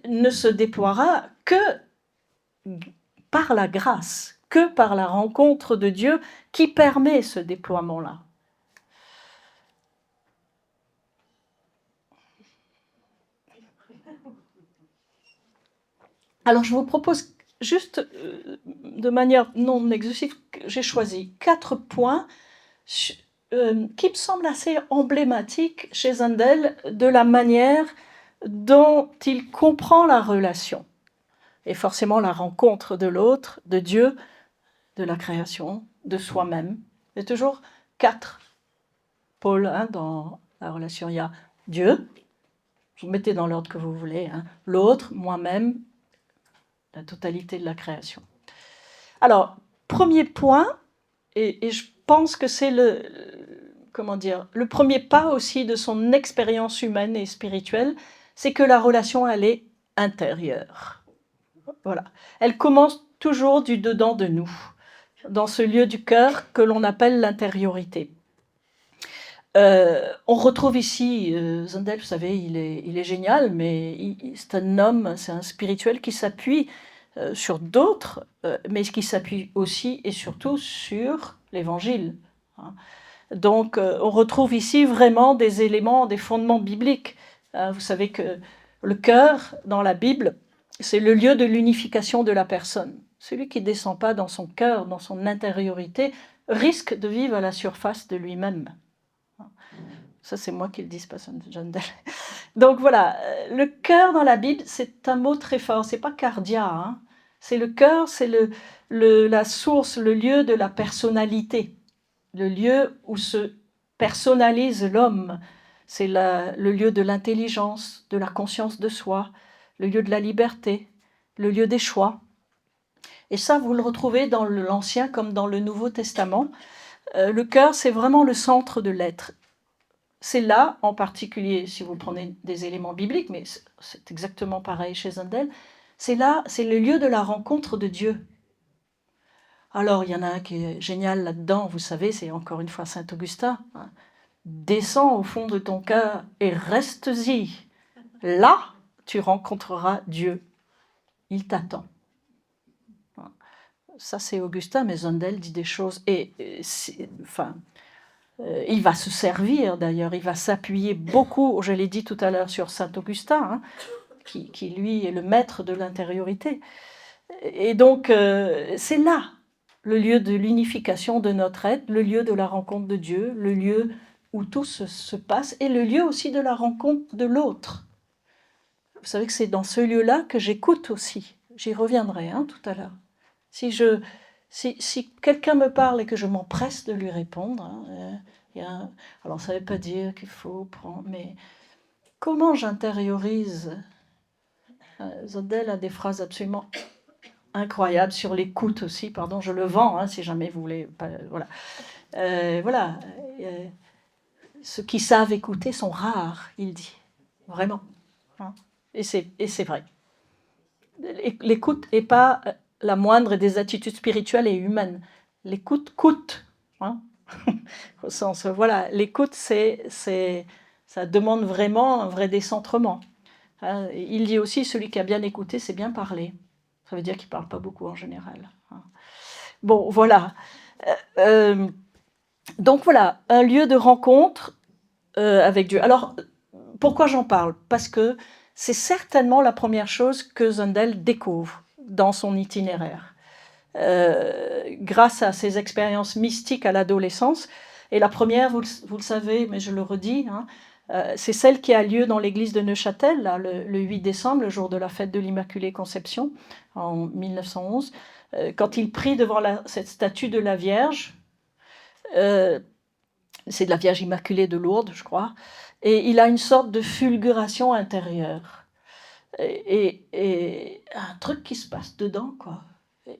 ne se déploiera que par la grâce, que par la rencontre de Dieu qui permet ce déploiement-là. Alors je vous propose juste de manière non exhaustive, j'ai choisi 4 points qui me semblent assez emblématiques chez Zundel de la manière dont il comprend la relation et forcément la rencontre de l'autre, de Dieu, de la création, de soi-même. Il y a toujours 4 pôles dans la relation. Il y a Dieu, vous mettez dans l'ordre que vous voulez, l'autre, moi-même, la totalité de la création. Alors, premier point, et je pense que c'est le premier pas aussi de son expérience humaine et spirituelle, c'est que la relation, elle est intérieure. Voilà. Elle commence toujours du dedans de nous, dans ce lieu du cœur que l'on appelle l'intériorité. On retrouve ici, Zundel, vous savez, il est génial, mais c'est un homme, c'est un spirituel qui s'appuie sur d'autres, mais qui s'appuie aussi et surtout sur l'Évangile. Donc, on retrouve ici vraiment des éléments, des fondements bibliques. Vous savez que le cœur, dans la Bible, c'est le lieu de l'unification de la personne. Celui qui ne descend pas dans son cœur, dans son intériorité, risque de vivre à la surface de lui-même. Ça, c'est moi qui le dis, c'est pas Zundel. Donc voilà, le cœur dans la Bible, c'est un mot très fort. C'est pas cardia, c'est le cœur, c'est la source, le lieu de la personnalité, le lieu où se personnalise l'homme. C'est le lieu de l'intelligence, de la conscience de soi, le lieu de la liberté, le lieu des choix. Et ça, vous le retrouvez dans l'Ancien comme dans le Nouveau Testament. Le cœur, c'est vraiment le centre de l'être. C'est là, en particulier, si vous prenez des éléments bibliques, mais c'est exactement pareil chez Zundel, c'est là, c'est le lieu de la rencontre de Dieu. Alors, il y en a un qui est génial là-dedans, vous savez, c'est encore une fois Saint Augustin. Descends au fond de ton cœur et restes-y. Là, tu rencontreras Dieu. Il t'attend. Ça, c'est Augustin, mais Zundel dit des choses. Il va se servir d'ailleurs, il va s'appuyer beaucoup, je l'ai dit tout à l'heure, sur Saint Augustin, qui lui est le maître de l'intériorité. Et donc, c'est là le lieu de l'unification de notre être, le lieu de la rencontre de Dieu, le lieu où tout se passe, et le lieu aussi de la rencontre de l'autre. Vous savez que c'est dans ce lieu-là que j'écoute aussi. J'y reviendrai tout à l'heure. Si quelqu'un me parle et que je m'empresse de lui répondre, alors ça ne veut pas dire qu'il faut prendre, mais comment j'intériorise Zundel a des phrases absolument incroyables sur l'écoute aussi, pardon, je le vends, si jamais vous voulez, voilà. Ceux qui savent écouter sont rares, il dit, vraiment. Et c'est vrai. L'écoute n'est pas la moindre des attitudes spirituelles et humaines. L'écoute coûte. Au sens, voilà, l'écoute, ça demande vraiment un vrai décentrement. Il dit aussi, celui qui a bien écouté, c'est bien parler. Ça veut dire qu'il ne parle pas beaucoup en général. Bon, voilà. Donc voilà, un lieu de rencontre avec Dieu. Alors, pourquoi j'en parle? Parce que c'est certainement la première chose que Zundel découvre dans son itinéraire. Grâce à ses expériences mystiques à l'adolescence. Et la première, vous le savez, mais je le redis, c'est celle qui a lieu dans l'église de Neuchâtel, là, le 8 décembre, le jour de la fête de l'Immaculée Conception, en 1911, quand il prie devant cette statue de la Vierge. C'est de la Vierge Immaculée de Lourdes, je crois, et il a une sorte de fulguration intérieure. Et un truc qui se passe dedans, quoi.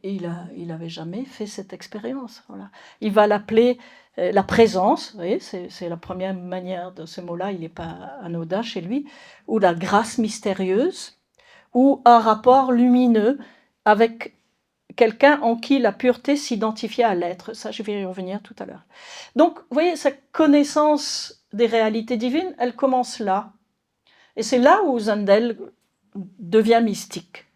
Et il n'avait jamais fait cette expérience. Voilà. Il va l'appeler la présence, vous voyez, c'est la première manière de ce mot-là, il n'est pas anodin chez lui, ou la grâce mystérieuse, ou un rapport lumineux avec quelqu'un en qui la pureté s'identifiait à l'être. Ça, je vais y revenir tout à l'heure. Donc, vous voyez, sa connaissance des réalités divines, elle commence là. Et c'est là où Zundel devient mystique.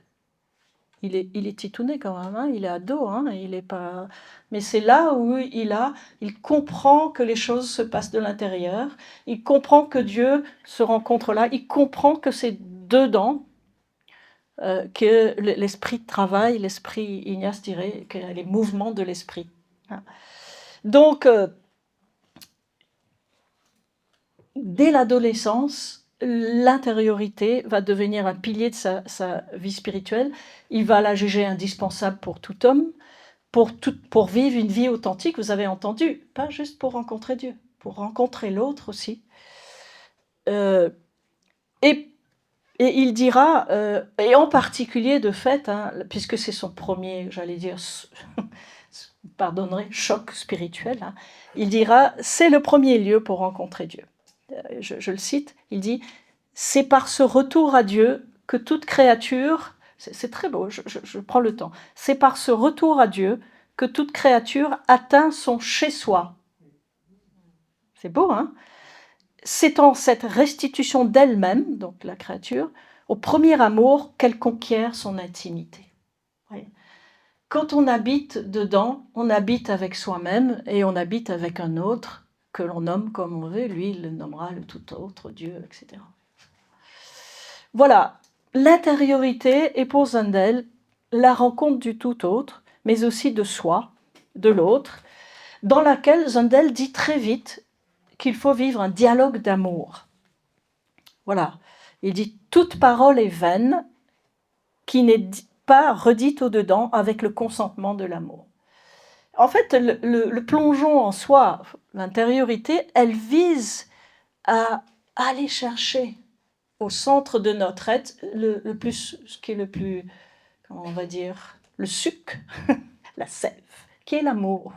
Il est titouné quand même, hein, il est ado, hein, il est pas... Mais c'est là où il comprend que les choses se passent de l'intérieur, il comprend que Dieu se rencontre là, il comprend que c'est dedans que l'esprit travaille, l'esprit, Ignace dirait, que les mouvements de l'esprit. Donc, dès l'adolescence, l'intériorité va devenir un pilier de sa vie spirituelle. Il va la juger indispensable pour tout homme, pour vivre une vie authentique, vous avez entendu, pas juste pour rencontrer Dieu, pour rencontrer l'autre aussi. Et il dira, et en particulier de fait, hein, puisque c'est son premier, j'allais dire, vous pardonnerez, choc spirituel, hein, il dira, c'est le premier lieu pour rencontrer Dieu. Je le cite, il dit, c'est par ce retour à Dieu que toute créature, c'est très beau, je prends le temps, c'est par ce retour à Dieu que toute créature atteint son chez-soi. C'est beau, hein? C'est en cette restitution d'elle-même, donc la créature, au premier amour qu'elle conquiert son intimité. Oui. Quand on habite dedans, on habite avec soi-même et on habite avec un autre que l'on nomme comme on veut, lui il le nommera le tout autre, Dieu, etc. Voilà, l'intériorité est pour Zundel la rencontre du tout autre, mais aussi de soi, de l'autre, dans laquelle Zundel dit très vite qu'il faut vivre un dialogue d'amour. Voilà, il dit « toute parole est vaine qui n'est pas redite au-dedans avec le consentement de l'amour ». En fait, le plongeon en soi, l'intériorité, elle vise à aller chercher au centre de notre être ce qui est le plus, comment on va dire, le suc, la sève, qui est l'amour.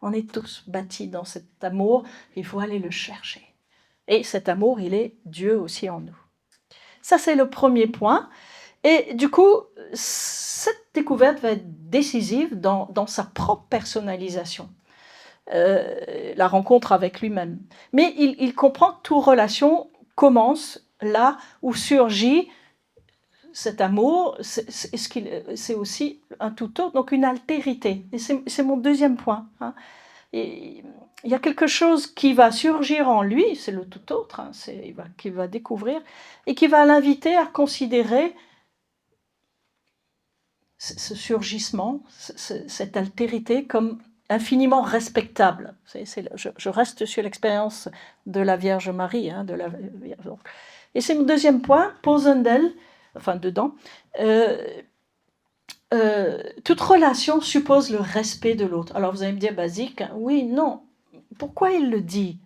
On est tous bâtis dans cet amour, il faut aller le chercher. Et cet amour, il est Dieu aussi en nous. Ça, c'est le premier point. Et du coup, cette découverte va être décisive dans sa propre personnalisation, la rencontre avec lui-même. Mais il comprend que toute relation commence là où surgit cet amour, c'est aussi un tout autre, donc une altérité. Et c'est mon deuxième point. Hein. Et il y a quelque chose qui va surgir en lui, c'est le tout autre, hein, qu'il va découvrir, et qui va l'inviter à considérer ce surgissement, cette altérité comme infiniment respectable. Je reste sur l'expérience de la Vierge Marie. Hein, et c'est mon deuxième point, pour Zundel, enfin dedans, toute relation suppose le respect de l'autre. Alors vous allez me dire, basique, hein, oui, non. Pourquoi il le dit?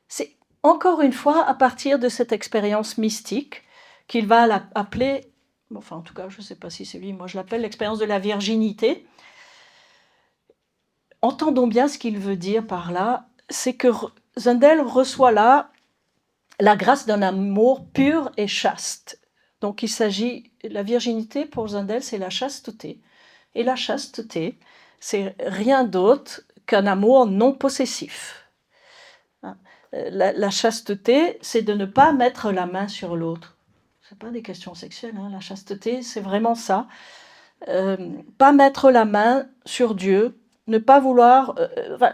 C'est encore une fois à partir de cette expérience mystique qu'il va l'appeler, enfin en tout cas je ne sais pas si c'est lui, moi je l'appelle l'expérience de la virginité. Entendons bien ce qu'il veut dire par là, c'est que Zundel reçoit là la grâce d'un amour pur et chaste. Donc il s'agit, la virginité pour Zundel, c'est la chasteté. Et la chasteté, c'est rien d'autre qu'un amour non possessif. La chasteté, c'est de ne pas mettre la main sur l'autre. Ce n'est pas des questions sexuelles, hein. La chasteté, c'est vraiment ça. Pas mettre la main sur Dieu, ne pas vouloir,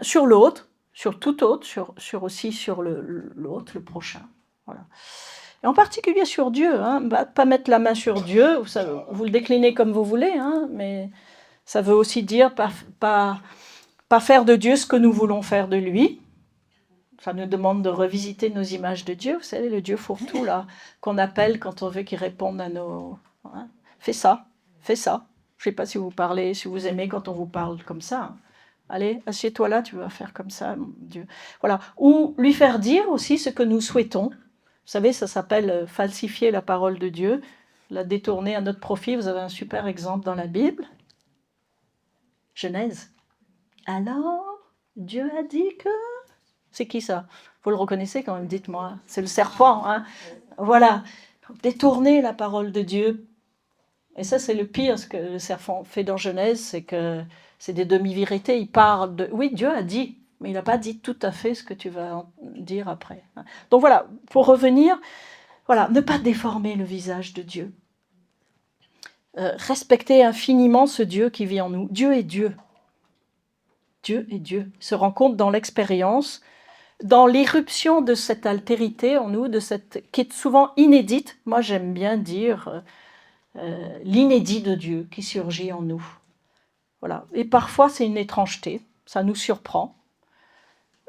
sur l'autre, sur tout autre, aussi sur l'autre, le prochain. Voilà. Et en particulier sur Dieu, hein, pas mettre la main sur Dieu, vous le déclinez comme vous voulez, hein, mais ça veut aussi dire pas faire de Dieu ce que nous voulons faire de lui. Ça nous demande de revisiter nos images de Dieu, vous savez, le Dieu fourre-tout, là, qu'on appelle quand on veut qu'il réponde à nos... Hein, fais ça, fais ça. Je ne sais pas si vous parlez, si vous aimez quand on vous parle comme ça. Hein. Allez, assieds-toi là, tu vas faire comme ça, mon Dieu. Voilà. Ou lui faire dire aussi ce que nous souhaitons. Vous savez, ça s'appelle falsifier la parole de Dieu, la détourner à notre profit. Vous avez un super exemple dans la Bible. Genèse. Alors, Dieu a dit que... C'est qui ça? Vous le reconnaissez quand même, dites-moi. C'est le serpent. Hein, voilà. Détourner la parole de Dieu. Et ça, c'est le pire, ce que le serpent fait dans Genèse, c'est que c'est des demi-vérités. Il parle de... Oui, Dieu a dit, mais il n'a pas dit tout à fait ce que tu vas dire après. Donc voilà, pour revenir, voilà, ne pas déformer le visage de Dieu. respecter infiniment ce Dieu qui vit en nous. Dieu est Dieu. Dieu est Dieu. Il se rencontre dans l'expérience, dans l'irruption de cette altérité en nous, qui est souvent inédite. Moi, j'aime bien dire l'inédit de Dieu qui surgit en nous. Voilà. Et parfois, c'est une étrangeté, ça nous surprend.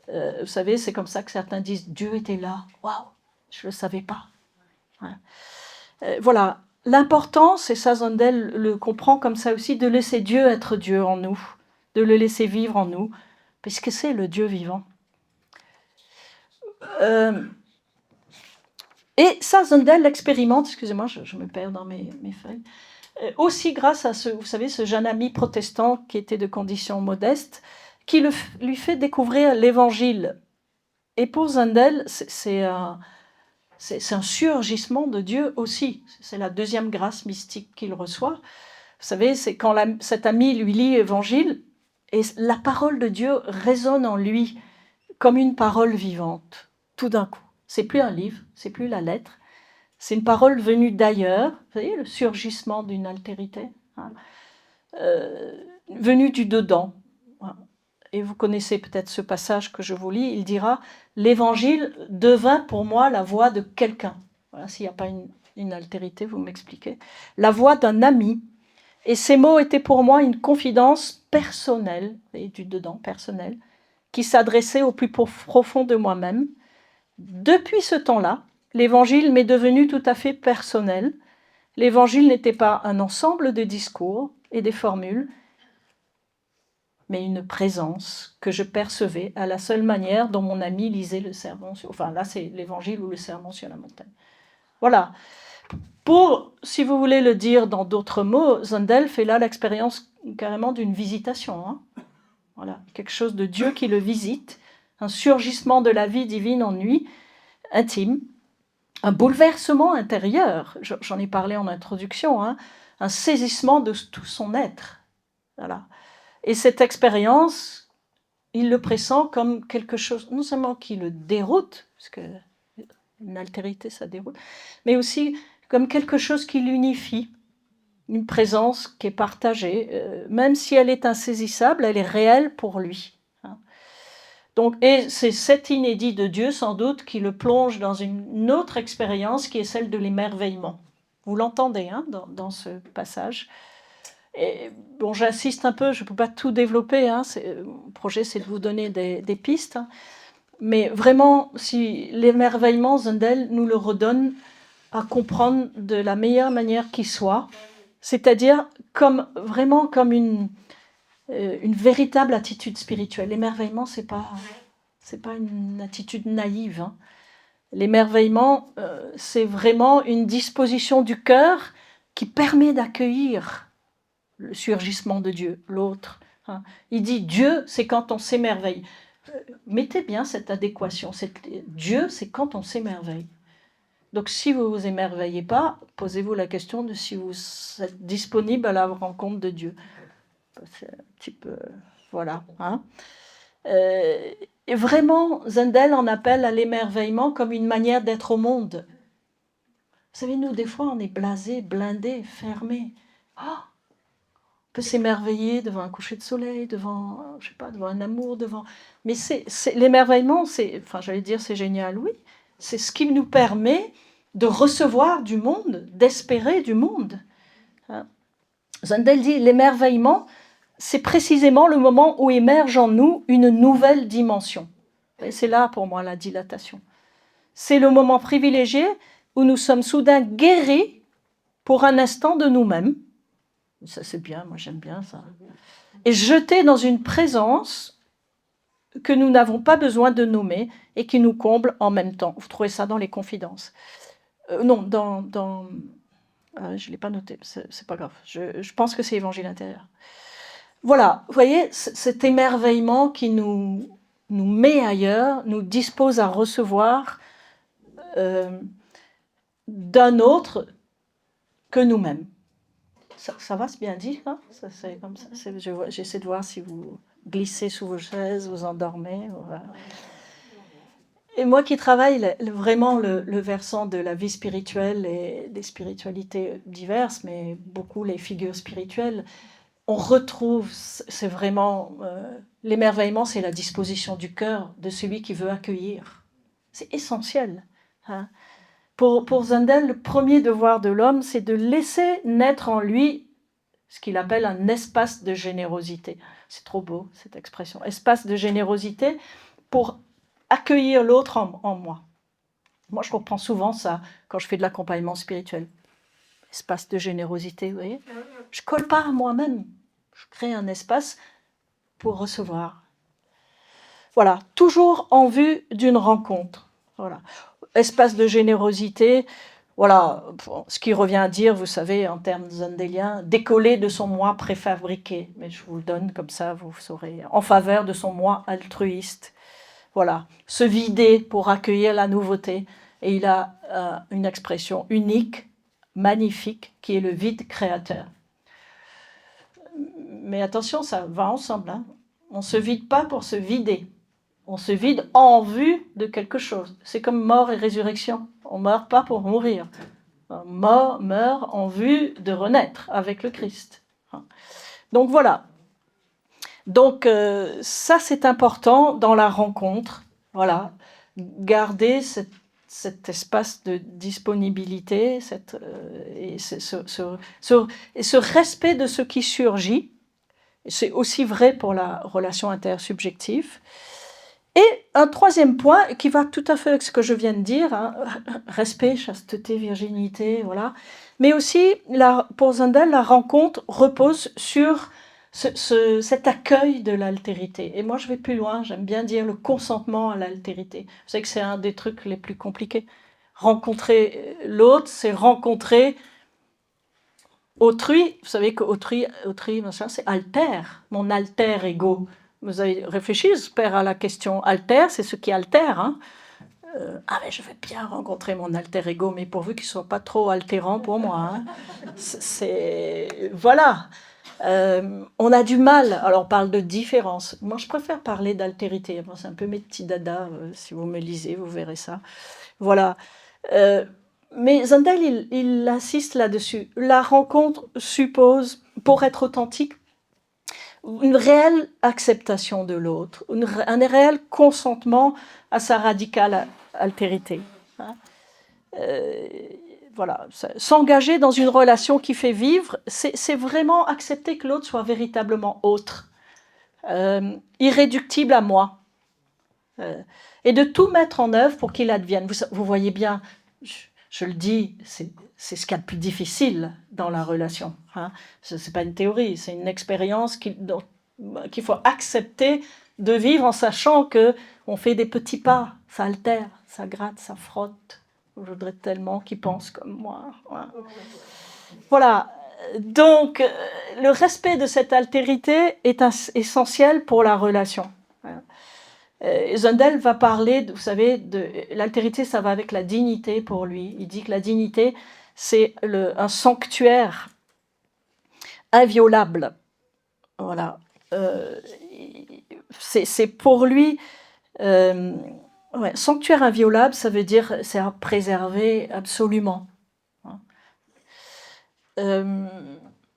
Vous savez, c'est comme ça que certains disent « Dieu était là, waouh, je ne le savais pas ouais. ». Voilà, l'importance, et ça Zundel le comprend comme ça aussi, de laisser Dieu être Dieu en nous, de le laisser vivre en nous, puisque c'est le Dieu vivant. Et ça, Zundel l'expérimente, excusez-moi, je me perds dans mes feuilles, aussi grâce à vous savez, ce jeune ami protestant qui était de condition modeste, qui lui fait découvrir l'Évangile. Et pour Zundel, c'est un surgissement de Dieu aussi. C'est la deuxième grâce mystique qu'il reçoit. Vous savez, c'est quand cet ami lui lit l'Évangile, et la parole de Dieu résonne en lui comme une parole vivante, tout d'un coup. C'est plus un livre, c'est plus la lettre, c'est une parole venue d'ailleurs, vous voyez, le surgissement d'une altérité, hein, venue du dedans. Et vous connaissez peut-être ce passage que je vous lis, il dira « L'Évangile devint pour moi la voix de quelqu'un ». Voilà, s'il n'y a pas une altérité, vous m'expliquez. La voix d'un ami. Et ces mots étaient pour moi une confidence personnelle, et du dedans, personnelle, qui s'adressait au plus profond de moi-même. Depuis ce temps-là, l'Évangile m'est devenu tout à fait personnel. L'Évangile n'était pas un ensemble de discours et des formules, mais une présence que je percevais à la seule manière dont mon ami lisait le sermon. Enfin, là, c'est l'Évangile ou le sermon sur la montagne. Voilà. Pour, si vous voulez le dire dans d'autres mots, Zundel fait là l'expérience carrément d'une visitation. Hein. Voilà, quelque chose de Dieu qui le visite, un surgissement de la vie divine en lui, intime, un bouleversement intérieur, j'en ai parlé en introduction, hein, un saisissement de tout son être. Voilà. Et cette expérience, il le pressent comme quelque chose, non seulement qui le déroute, parce que une altérité, ça déroute, mais aussi comme quelque chose qui l'unifie, une présence qui est partagée, même si elle est insaisissable, elle est réelle pour lui. Hein. Donc, et c'est cet inédit de Dieu, sans doute, qui le plonge dans une autre expérience qui est celle de l'émerveillement. Vous l'entendez hein, dans ce passage. Et, bon, j'insiste un peu, je ne peux pas tout développer. Hein, mon projet, c'est de vous donner des pistes. Hein, mais vraiment, si l'émerveillement, Zundel nous le redonne à comprendre de la meilleure manière qui soit, c'est-à-dire vraiment comme une véritable attitude spirituelle. L'émerveillement, c'est pas une attitude naïve. Hein. L'émerveillement, c'est vraiment une disposition du cœur qui permet d'accueillir le surgissement de Dieu, l'autre. Hein. Il dit Dieu, c'est quand on s'émerveille. Mettez bien cette adéquation. Dieu, c'est quand on s'émerveille. Donc, si vous ne vous émerveillez pas, posez-vous la question de si vous êtes disponible à la rencontre de Dieu. C'est un petit peu... Voilà. Hein. Et vraiment, Zundel en appelle à l'émerveillement comme une manière d'être au monde. Vous savez, nous, des fois, on est blasé, blindé, fermé. Oh, on peut s'émerveiller devant un coucher de soleil, devant, je sais pas, devant un amour, devant... Mais l'émerveillement, enfin, j'allais dire, c'est génial, oui. C'est ce qui nous permet de recevoir du monde, d'espérer du monde. Hein. Zundel dit, l'émerveillement, c'est précisément le moment où émerge en nous une nouvelle dimension. Et c'est là, pour moi, la dilatation. C'est le moment privilégié où nous sommes soudain guéris pour un instant de nous-mêmes. Ça, c'est bien, moi j'aime bien ça. Et jetés dans une présence que nous n'avons pas besoin de nommer et qui nous comble en même temps. Vous trouvez ça dans les Confidences. Non, je ne l'ai pas noté, c'est pas grave. Je pense que c'est Évangile intérieur. Voilà, vous voyez, cet émerveillement qui nous met ailleurs, nous dispose à recevoir d'un autre que nous-mêmes. Ça va, c'est bien dit, hein c'est comme ça. J'essaie de voir si vous glissez sous vos chaises, vous endormez. Voilà. Et moi qui travaille vraiment le versant de la vie spirituelle et des spiritualités diverses, mais beaucoup les figures spirituelles, on retrouve, c'est vraiment, l'émerveillement, c'est la disposition du cœur de celui qui veut accueillir. C'est essentiel. Hein. Pour Zundel, le premier devoir de l'homme, c'est de laisser naître en lui ce qu'il appelle un espace de générosité. C'est trop beau, cette expression. Espace de générosité pour accueillir l'autre en moi. Moi, je reprends souvent ça quand je fais de l'accompagnement spirituel. Espace de générosité, vous voyez. Je ne colle pas à moi-même. Je crée un espace pour recevoir. Voilà, toujours en vue d'une rencontre. Voilà. Espace de générosité, voilà, ce qui revient à dire, vous savez, en termes zundéliens, décoller de son moi préfabriqué. Mais je vous le donne comme ça, vous saurez. En faveur de son moi altruiste. Voilà, se vider pour accueillir la nouveauté. Et il a une expression unique, magnifique, qui est le vide créateur. Mais attention, ça va ensemble. Hein. On ne se vide pas pour se vider. On se vide en vue de quelque chose. C'est comme mort et résurrection. On ne meurt pas pour mourir. On meurt en vue de renaître avec le Christ. Donc voilà. Donc ça, c'est important dans la rencontre. Voilà. Garder cet espace de disponibilité et ce respect de ce qui surgit. C'est aussi vrai pour la relation intersubjective. Et un troisième point qui va tout à fait avec ce que je viens de dire, hein, respect, chasteté, virginité, voilà. Mais aussi, pour Zundel, la rencontre repose sur cet accueil de l'altérité. Et moi, je vais plus loin, j'aime bien dire le consentement à l'altérité. Vous savez que c'est un des trucs les plus compliqués. Rencontrer l'autre, c'est rencontrer autrui. Vous savez qu'autrui, c'est alter, mon alter ego. Vous avez réfléchi, j'espère, à la question alter, c'est ce qui altère. Hein. Mais je vais bien rencontrer mon alter ego, mais pourvu qu'il ne soit pas trop altérant pour moi. Hein. Voilà. On a du mal, alors on parle de différence. Moi, je préfère parler d'altérité. Moi, c'est un peu mes petits dadas. Si vous me lisez, vous verrez ça. Voilà. Mais Zundel, il insiste là-dessus. La rencontre suppose, pour être authentique, une réelle acceptation de l'autre, un réel consentement à sa radicale altérité. Hein. Voilà, s'engager dans une relation qui fait vivre, c'est vraiment accepter que l'autre soit véritablement autre, irréductible à moi, et de tout mettre en œuvre pour qu'il advienne. Vous voyez bien, je le dis, c'est ce qu'il y a de plus difficile dans la relation. Hein. Ce n'est pas une théorie, c'est une expérience qu'il faut accepter de vivre en sachant qu'on fait des petits pas, ça altère, ça gratte, ça frotte. Je voudrais tellement qu'ils pensent comme moi. Voilà. Donc, le respect de cette altérité est essentiel pour la relation. Zundel va parler, vous savez, de l'altérité, ça va avec la dignité pour lui. Il dit que la dignité, c'est un sanctuaire inviolable. Voilà. C'est pour lui sanctuaire inviolable, ça veut dire c'est à préserver absolument.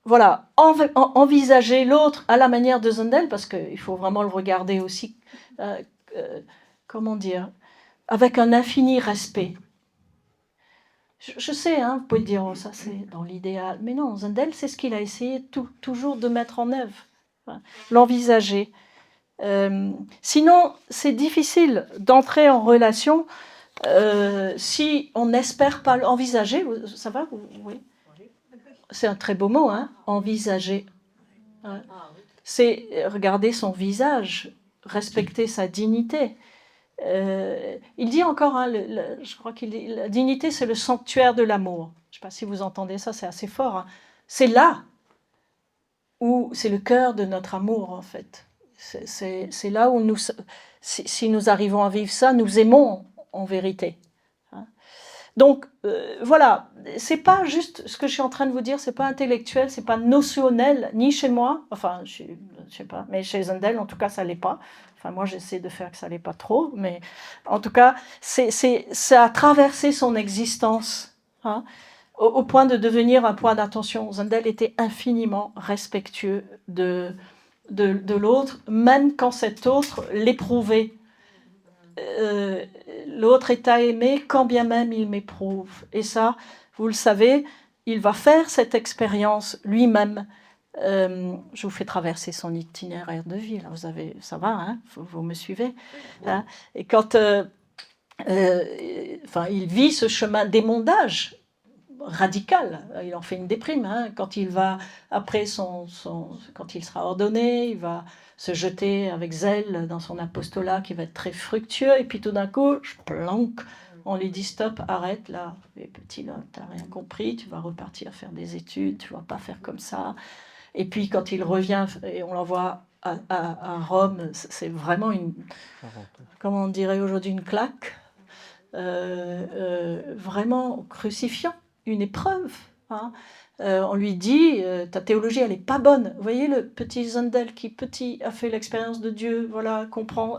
Voilà, envisager l'autre à la manière de Zundel, parce qu'il faut vraiment le regarder aussi, comment dire, avec un infini respect. Je sais, hein, vous pouvez dire, oh, ça c'est dans l'idéal, mais non, Zundel, c'est ce qu'il a essayé toujours de mettre en œuvre, l'envisager. Sinon, c'est difficile d'entrer en relation si on n'espère pas l'envisager. Ça va oui. C'est un très beau mot, hein, envisager. Ouais. C'est regarder son visage, respecter sa dignité. Il dit encore, hein, je crois qu'il dit, la dignité, c'est le sanctuaire de l'amour. Je ne sais pas si vous entendez ça, c'est assez fort. Hein. C'est là où c'est le cœur de notre amour, en fait. C'est là où si nous arrivons à vivre ça, nous aimons en vérité. Donc voilà, c'est pas juste ce que je suis en train de vous dire, c'est pas intellectuel, c'est pas notionnel, ni chez moi, enfin je sais pas. Mais chez Zundel, en tout cas, ça l'est pas. Enfin, moi, j'essaie de faire que ça l'est pas trop, mais en tout cas, ça a traversé son existence, hein, au point de devenir un point d'attention. Zundel était infiniment respectueux de l'autre, même quand cet autre l'éprouvait. L'autre est à aimer quand bien même il m'éprouve. Et ça, vous le savez, il va faire cette expérience lui-même. Je vous fais traverser son itinéraire de vie. Là, ça va, hein, vous me suivez, hein. Et quand il vit ce chemin d'émondage radical, il en fait une déprime, hein, quand il va, après quand il sera ordonné, il va se jeter avec zèle dans son apostolat qui va être très fructueux, et puis tout d'un coup, planque, on lui dit stop, arrête là, et petit là, t'as rien compris, tu vas repartir faire des études, tu vas pas faire comme ça. Et puis quand il revient, et on l'envoie à Rome, c'est vraiment comment on dirait aujourd'hui, une claque, vraiment crucifiant, une épreuve, hein. On lui dit ta théologie elle est pas bonne. Vous voyez le petit Zundel qui petit a fait l'expérience de Dieu, voilà, comprend,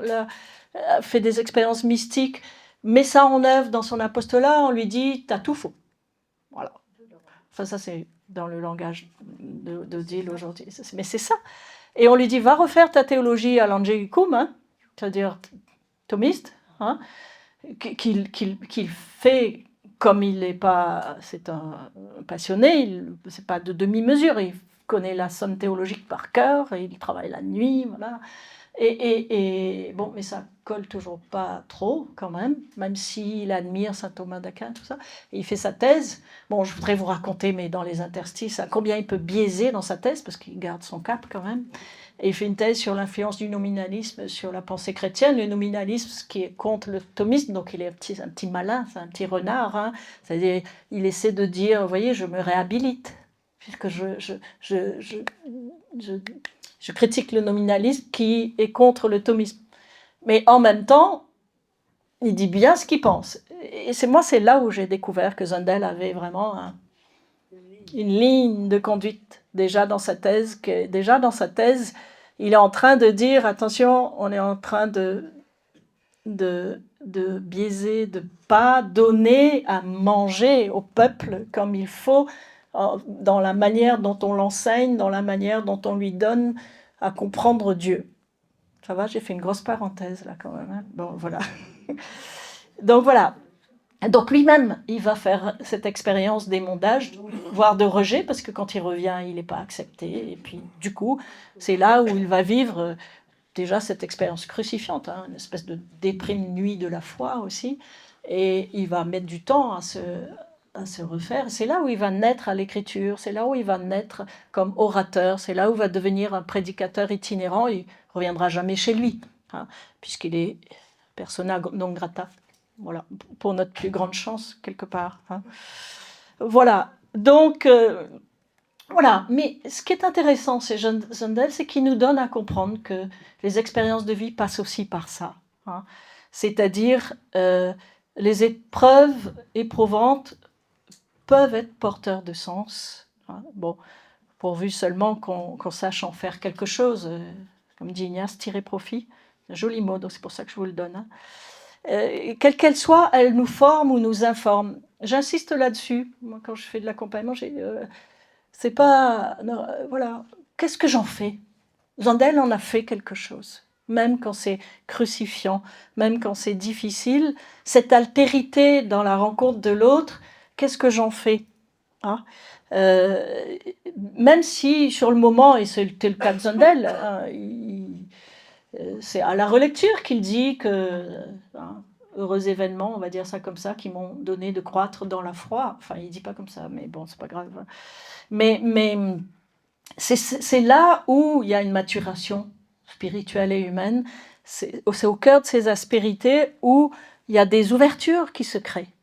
a fait des expériences mystiques, met ça en œuvre dans son apostolat, on lui dit t'as tout faux. Voilà. Enfin ça c'est dans le langage d'Odile aujourd'hui, mais c'est ça. Et on lui dit va refaire ta théologie à l'Angelicum, hein, c'est-à-dire thomiste, hein, qu'il fait comme il n'est pas, c'est un passionné, c'est pas de demi-mesure, il connaît la somme théologique par cœur, et il travaille la nuit, voilà. Et bon, mais ça colle toujours pas trop quand même s'il admire saint Thomas d'Aquin, tout ça. Et il fait sa thèse. Bon, je voudrais vous raconter, mais dans les interstices, combien il peut biaiser dans sa thèse, parce qu'il garde son cap quand même. Et il fait une thèse sur l'influence du nominalisme sur la pensée chrétienne. Le nominalisme, ce qui est contre le thomisme, donc il est un petit malin, c'est un petit renard, hein. C'est-à-dire, il essaie de dire, vous voyez, je me réhabilite, puisque je critique le nominalisme qui est contre le thomisme. Mais en même temps, il dit bien ce qu'il pense. Et c'est là où j'ai découvert que Zundel avait vraiment une ligne de conduite déjà dans sa thèse. Il est en train de dire, attention, on est en train de biaiser, de ne pas donner à manger au peuple comme il faut, dans la manière dont on l'enseigne, dans la manière dont on lui donne à comprendre Dieu. Ça va, j'ai fait une grosse parenthèse là quand même, hein. Bon, voilà. Donc voilà. Donc lui-même, il va faire cette expérience d'émondage, voire de rejet, parce que quand il revient, il n'est pas accepté. Et puis du coup, c'est là où il va vivre déjà cette expérience crucifiante, hein, une espèce de déprime nuit de la foi aussi. Et il va mettre du temps à se refaire. C'est là où il va naître à l'écriture, c'est là où il va naître comme orateur, c'est là où il va devenir un prédicateur itinérant. Il ne reviendra jamais chez lui, hein, puisqu'il est persona non grata. Voilà, pour notre plus grande chance, quelque part, hein. Voilà, donc, voilà. Mais ce qui est intéressant chez Zundel, c'est qu'il nous donne à comprendre que les expériences de vie passent aussi par ça, hein. C'est-à-dire, les épreuves éprouvantes peuvent être porteurs de sens, hein. Bon, pourvu seulement qu'on sache en faire quelque chose, comme dit Ignace, tirer profit. Un joli mot, donc c'est pour ça que je vous le donne, hein. Quelle qu'elle soit, elle nous forme ou nous informe. J'insiste là-dessus. Moi, quand je fais de l'accompagnement, c'est pas... non, voilà. Qu'est-ce que j'en fais? Zundel en a fait quelque chose. Même quand c'est crucifiant, même quand c'est difficile, cette altérité dans la rencontre de l'autre, qu'est-ce que j'en fais, hein? Même si, sur le moment, et c'était le cas de Zundel, hein, c'est à la relecture qu'il dit que, hein, heureux événements, on va dire ça comme ça, qui m'ont donné de croître dans la foi. Enfin, il dit pas comme ça, mais bon, c'est pas grave. Mais c'est là où il y a une maturation spirituelle et humaine. C'est au cœur de ces aspérités où il y a des ouvertures qui se créent.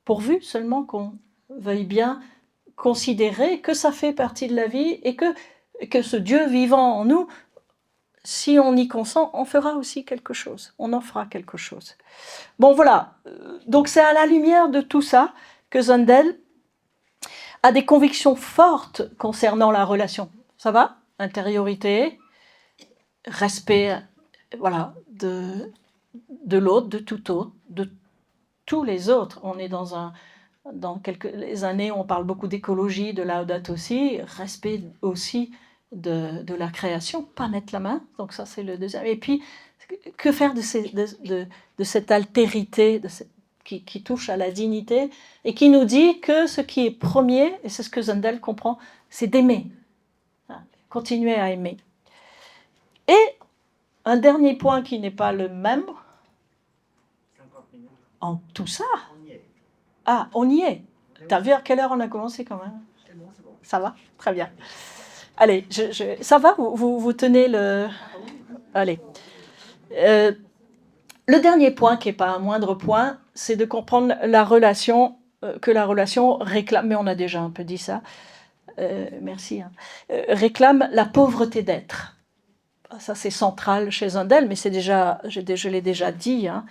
Pourvu seulement qu'on veuille bien considérer que ça fait partie de la vie et que ce Dieu vivant en nous, si on y consent, on fera aussi quelque chose. On en fera quelque chose. Bon, voilà. Donc, c'est à la lumière de tout ça que Zundel a des convictions fortes concernant la relation. Ça va? intériorité, respect, voilà, de l'autre, de tout autre, de tous les autres. On est dans quelques années, on parle beaucoup d'écologie, de Laudato Si, respect aussi de la création, pas mettre la main, donc ça c'est le deuxième. Et puis, que faire de cette altérité qui touche à la dignité et qui nous dit que ce qui est premier, et c'est ce que Zundel comprend, c'est d'aimer, continuer à aimer. Et un dernier point qui n'est pas le même, en tout ça. Ah, on y est. T'as vu à quelle heure on a commencé quand même? Ça va? Très bien. Allez, ça va? Vous tenez le... Allez. Le dernier point, qui n'est pas un moindre point, c'est de comprendre la relation, que la relation réclame, mais on a déjà un peu dit ça, merci, hein, réclame la pauvreté d'être. Ça, c'est central chez Zundel, mais je l'ai déjà dit, hein.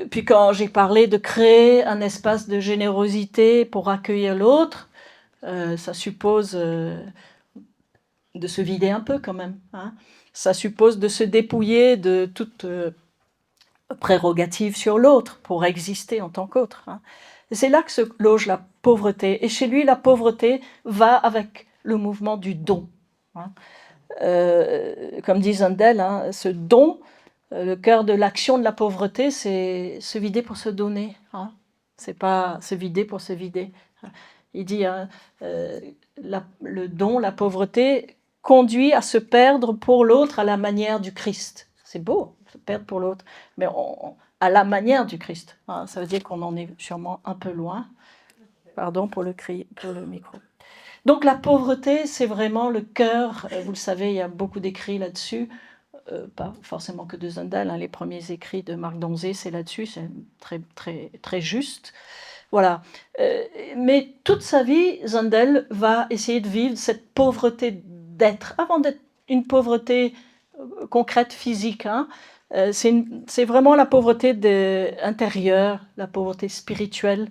Puis quand j'ai parlé de créer un espace de générosité pour accueillir l'autre, ça suppose de se vider un peu quand même, hein. Ça suppose de se dépouiller de toute prérogative sur l'autre pour exister en tant qu'autre, hein. C'est là que se loge la pauvreté. Et chez lui, la pauvreté va avec le mouvement du don, hein. Comme dit Zundel, hein, ce don, le cœur de l'action de la pauvreté, c'est se vider pour se donner, hein. C'est pas se vider pour se vider. Il dit, hein, le don, la pauvreté, conduit à se perdre pour l'autre à la manière du Christ. C'est beau, se perdre pour l'autre, mais à la manière du Christ, hein. Ça veut dire qu'on en est sûrement un peu loin. Pardon pour le micro. Donc la pauvreté, c'est vraiment le cœur, vous le savez, il y a beaucoup d'écrits là-dessus, pas forcément que de Zundel, hein, les premiers écrits de Marc Donzé, c'est là-dessus, c'est très, très, très juste. Voilà. Mais toute sa vie, Zundel va essayer de vivre cette pauvreté d'être, avant d'être une pauvreté concrète, physique, hein. C'est vraiment la pauvreté intérieure, la pauvreté spirituelle,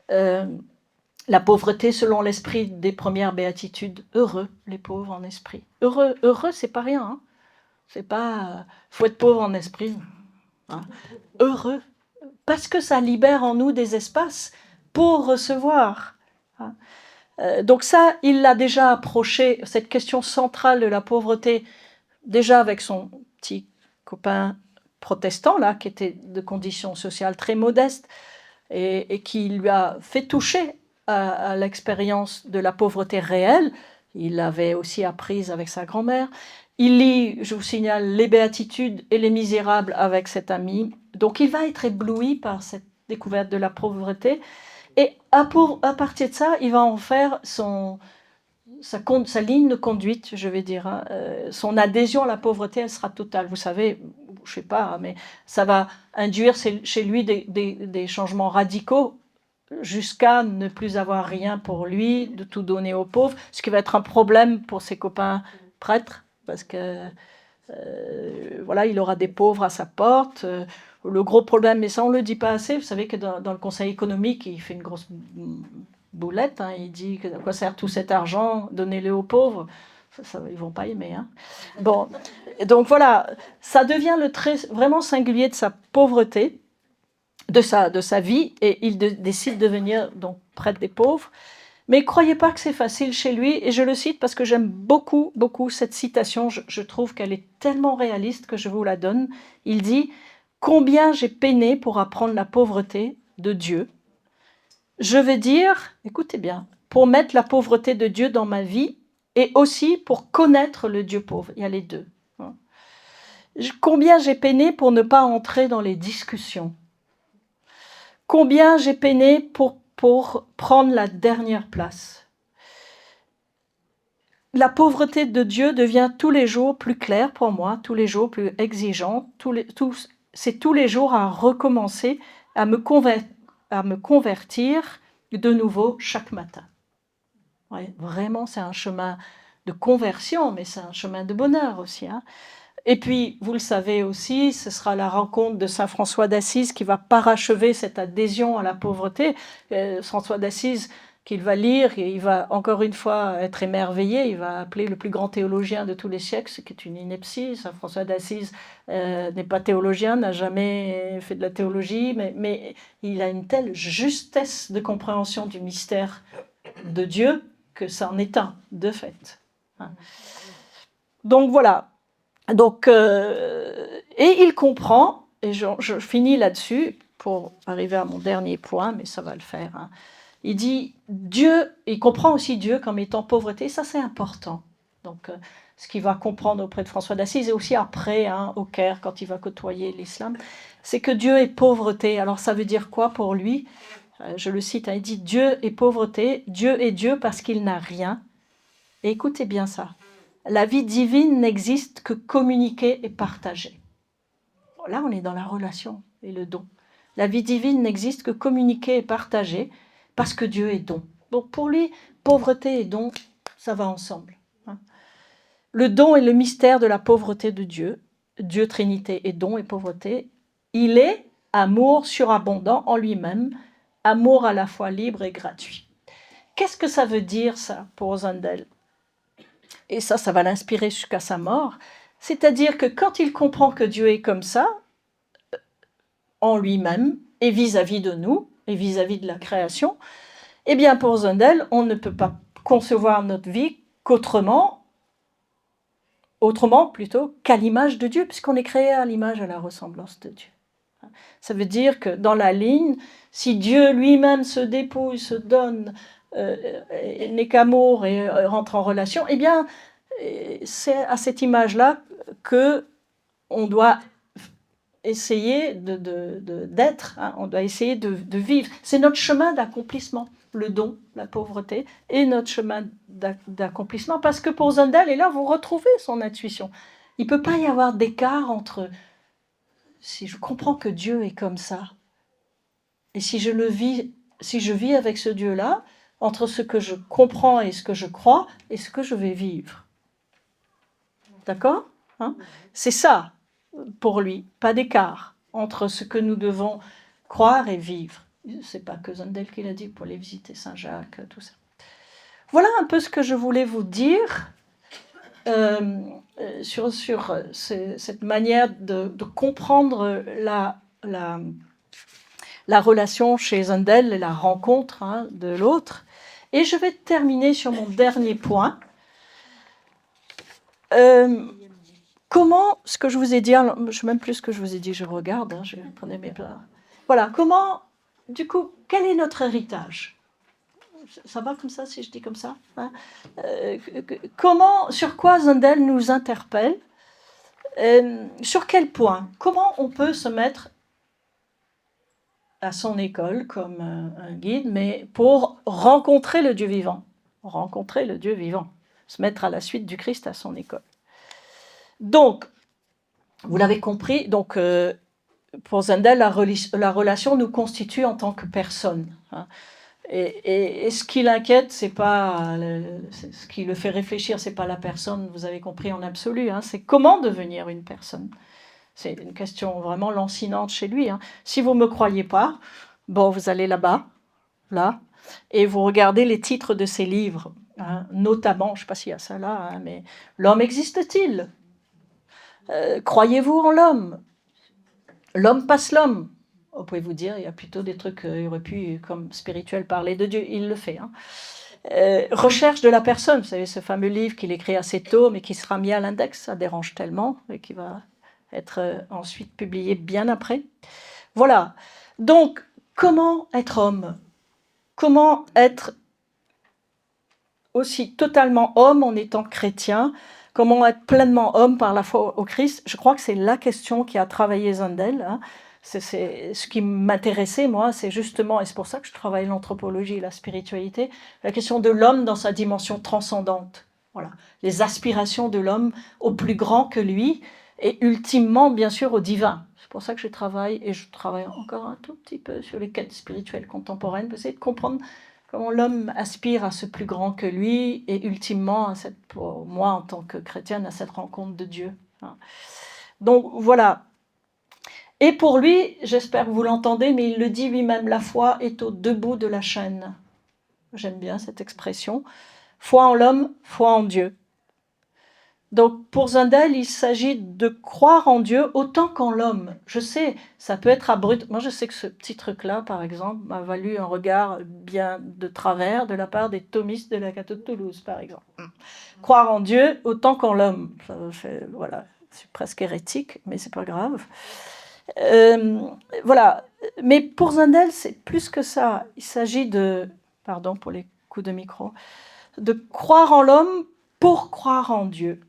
la pauvreté selon l'esprit des premières béatitudes. Heureux les pauvres en esprit. Heureux, c'est pas rien, hein. C'est pas faut être pauvre en esprit, hein. Heureux, parce que ça libère en nous des espaces pour recevoir, hein. Donc ça, il l'a déjà approché, cette question centrale de la pauvreté, déjà avec son petit copain protestant, là, qui était de conditions sociales très modestes, et qui lui a fait toucher à l'expérience de la pauvreté réelle. Il l'avait aussi apprise avec sa grand-mère. Il lit, je vous signale, les Béatitudes et les Misérables avec cet ami. Donc il va être ébloui par cette découverte de la pauvreté. Et à partir de ça, il va en faire sa ligne de conduite, je vais dire, hein. Son adhésion à la pauvreté, elle sera totale. Vous savez, je ne sais pas, mais ça va induire chez lui des changements radicaux jusqu'à ne plus avoir rien pour lui, de tout donner aux pauvres, ce qui va être un problème pour ses copains prêtres, parce que voilà, il aura des pauvres à sa porte. Le gros problème, mais ça on ne le dit pas assez, vous savez que dans le Conseil économique, il fait une grosse boulette, hein, il dit à quoi sert tout cet argent, donnez-le aux pauvres. Ils ne vont pas aimer, hein. Bon, donc voilà, ça devient le trait vraiment singulier de sa pauvreté, de sa vie, et il décide de devenir donc prêtre des pauvres. Mais croyez pas que c'est facile chez lui, et je le cite parce que j'aime beaucoup, beaucoup cette citation, je trouve qu'elle est tellement réaliste que je vous la donne. Il dit « Combien j'ai peiné pour apprendre la pauvreté de Dieu. Je veux dire, écoutez bien, pour mettre la pauvreté de Dieu dans ma vie, et aussi pour connaître le Dieu pauvre. » Il y a les deux. Combien j'ai peiné pour ne pas entrer dans les discussions. Combien j'ai peiné pour prendre la dernière place. La pauvreté de Dieu devient tous les jours plus claire pour moi, tous les jours plus exigeante. C'est tous les jours à recommencer, à me convertir de nouveau chaque matin. Ouais, vraiment, c'est un chemin de conversion, mais c'est un chemin de bonheur aussi, hein. Et puis, vous le savez aussi, ce sera la rencontre de saint François d'Assise qui va parachever cette adhésion à la pauvreté. François d'Assise, qu'il va lire, et il va encore une fois être émerveillé, il va appeler le plus grand théologien de tous les siècles, ce qui est une ineptie. Saint François d'Assise n'est pas théologien, n'a jamais fait de la théologie, mais il a une telle justesse de compréhension du mystère de Dieu que ça en est un, de fait. Donc voilà. Donc, et il comprend, et je finis là-dessus pour arriver à mon dernier point, mais ça va le faire, hein. Il dit Dieu, il comprend aussi Dieu comme étant pauvreté, ça c'est important. Donc, ce qu'il va comprendre auprès de François d'Assise et aussi après, hein, au Caire, quand il va côtoyer l'islam, c'est que Dieu est pauvreté. Alors, ça veut dire quoi pour lui? Je le cite, hein, il dit Dieu est pauvreté, Dieu est Dieu parce qu'il n'a rien. Et écoutez bien ça. La vie divine n'existe que communiquée et partagée. Là, on est dans la relation et le don. La vie divine n'existe que communiquée et partagée parce que Dieu est don. Donc pour lui, pauvreté et don, ça va ensemble. Le don est le mystère de la pauvreté de Dieu. Dieu, Trinité et don et pauvreté. Il est amour surabondant en lui-même, amour à la fois libre et gratuit. Qu'est-ce que ça veut dire ça pour Zundel? Et ça va l'inspirer jusqu'à sa mort. C'est-à-dire que quand il comprend que Dieu est comme ça, en lui-même, et vis-à-vis de nous, et vis-à-vis de la création, eh bien pour Zundel, on ne peut pas concevoir notre vie qu'autrement, plutôt qu'à l'image de Dieu, puisqu'on est créé à l'image et à la ressemblance de Dieu. Ça veut dire que dans la ligne, si Dieu lui-même se dépouille, se donne, n'est qu'amour et rentre en relation, eh bien, c'est à cette image-là qu'on doit essayer d'être, hein, on doit essayer de vivre. C'est notre chemin d'accomplissement, le don, la pauvreté, et notre chemin d'accomplissement, parce que pour Zundel, et là vous retrouvez son intuition, il ne peut pas y avoir d'écart entre si je comprends que Dieu est comme ça, et si je vis avec ce Dieu-là, entre ce que je comprends et ce que je crois, et ce que je vais vivre. D'accord, hein? C'est ça, pour lui, pas d'écart entre ce que nous devons croire et vivre. C'est pas que Zundel qui l'a dit, pour aller visiter Saint-Jacques, tout ça. Voilà un peu ce que je voulais vous dire sur cette manière de comprendre la relation chez Zundel et la rencontre, hein, de l'autre. Et je vais terminer sur mon dernier point. Comment, ce que je vous ai dit, je ne sais même plus ce que je vous ai dit, je regarde, hein, je prenais mes plats. Voilà, comment, du coup, quel est notre héritage? Ça va comme ça, si je dis comme ça, hein? Comment, sur quoi Zundel nous interpelle? Sur quel point? Comment on peut se mettre à son école comme un guide, mais pour rencontrer le Dieu vivant, se mettre à la suite du Christ à son école. Donc, vous l'avez compris, donc, pour Zundel, la relation nous constitue en tant que personne, hein. Et ce qui l'inquiète, c'est pas ce qui le fait réfléchir, c'est pas la personne, vous avez compris, en absolu, hein, c'est comment devenir une personne. C'est une question vraiment lancinante chez lui, hein. Si vous ne me croyez pas, bon, vous allez là-bas, là, et vous regardez les titres de ses livres, hein, notamment, je ne sais pas s'il y a ça là, hein, mais « L'homme existe-t-il » Croyez-vous en l'homme? L'homme passe l'homme. Vous pouvez vous dire, il y a plutôt des trucs, il aurait pu, comme spirituel, parler de Dieu. Il le fait, hein. Recherche de la personne, vous savez, ce fameux livre qu'il écrit assez tôt, mais qui sera mis à l'index, ça dérange tellement, et qui va être ensuite publié bien après. Voilà. Donc, comment être homme? Comment être aussi totalement homme en étant chrétien? Comment être pleinement homme par la foi au Christ? Je crois que c'est la question qui a travaillé Zundel, hein. C'est ce qui m'intéressait, moi, c'est justement, et c'est pour ça que je travaille l'anthropologie et la spiritualité, la question de l'homme dans sa dimension transcendante. Voilà. Les aspirations de l'homme au plus grand que lui, et ultimement, bien sûr, au divin. C'est pour ça que je travaille, et je travaille encore un tout petit peu sur les quêtes spirituelles contemporaines, pour essayer de comprendre comment l'homme aspire à ce plus grand que lui, et ultimement, pour moi, en tant que chrétienne, à cette rencontre de Dieu. Donc, voilà. Et pour lui, j'espère que vous l'entendez, mais il le dit lui-même, la foi est au debout de la chaîne. J'aime bien cette expression. Foi en l'homme, foi en Dieu. Donc pour Zundel, il s'agit de croire en Dieu autant qu'en l'homme. Je sais, ça peut être abrupt. Moi, je sais que ce petit truc-là, par exemple, m'a valu un regard bien de travers de la part des thomistes de la cathode de Toulouse, par exemple. Croire en Dieu autant qu'en l'homme. Voilà, c'est presque hérétique, mais c'est pas grave. Voilà. Mais pour Zundel, c'est plus que ça. Il s'agit de, pardon pour les coups de micro, de croire en l'homme pour croire en Dieu.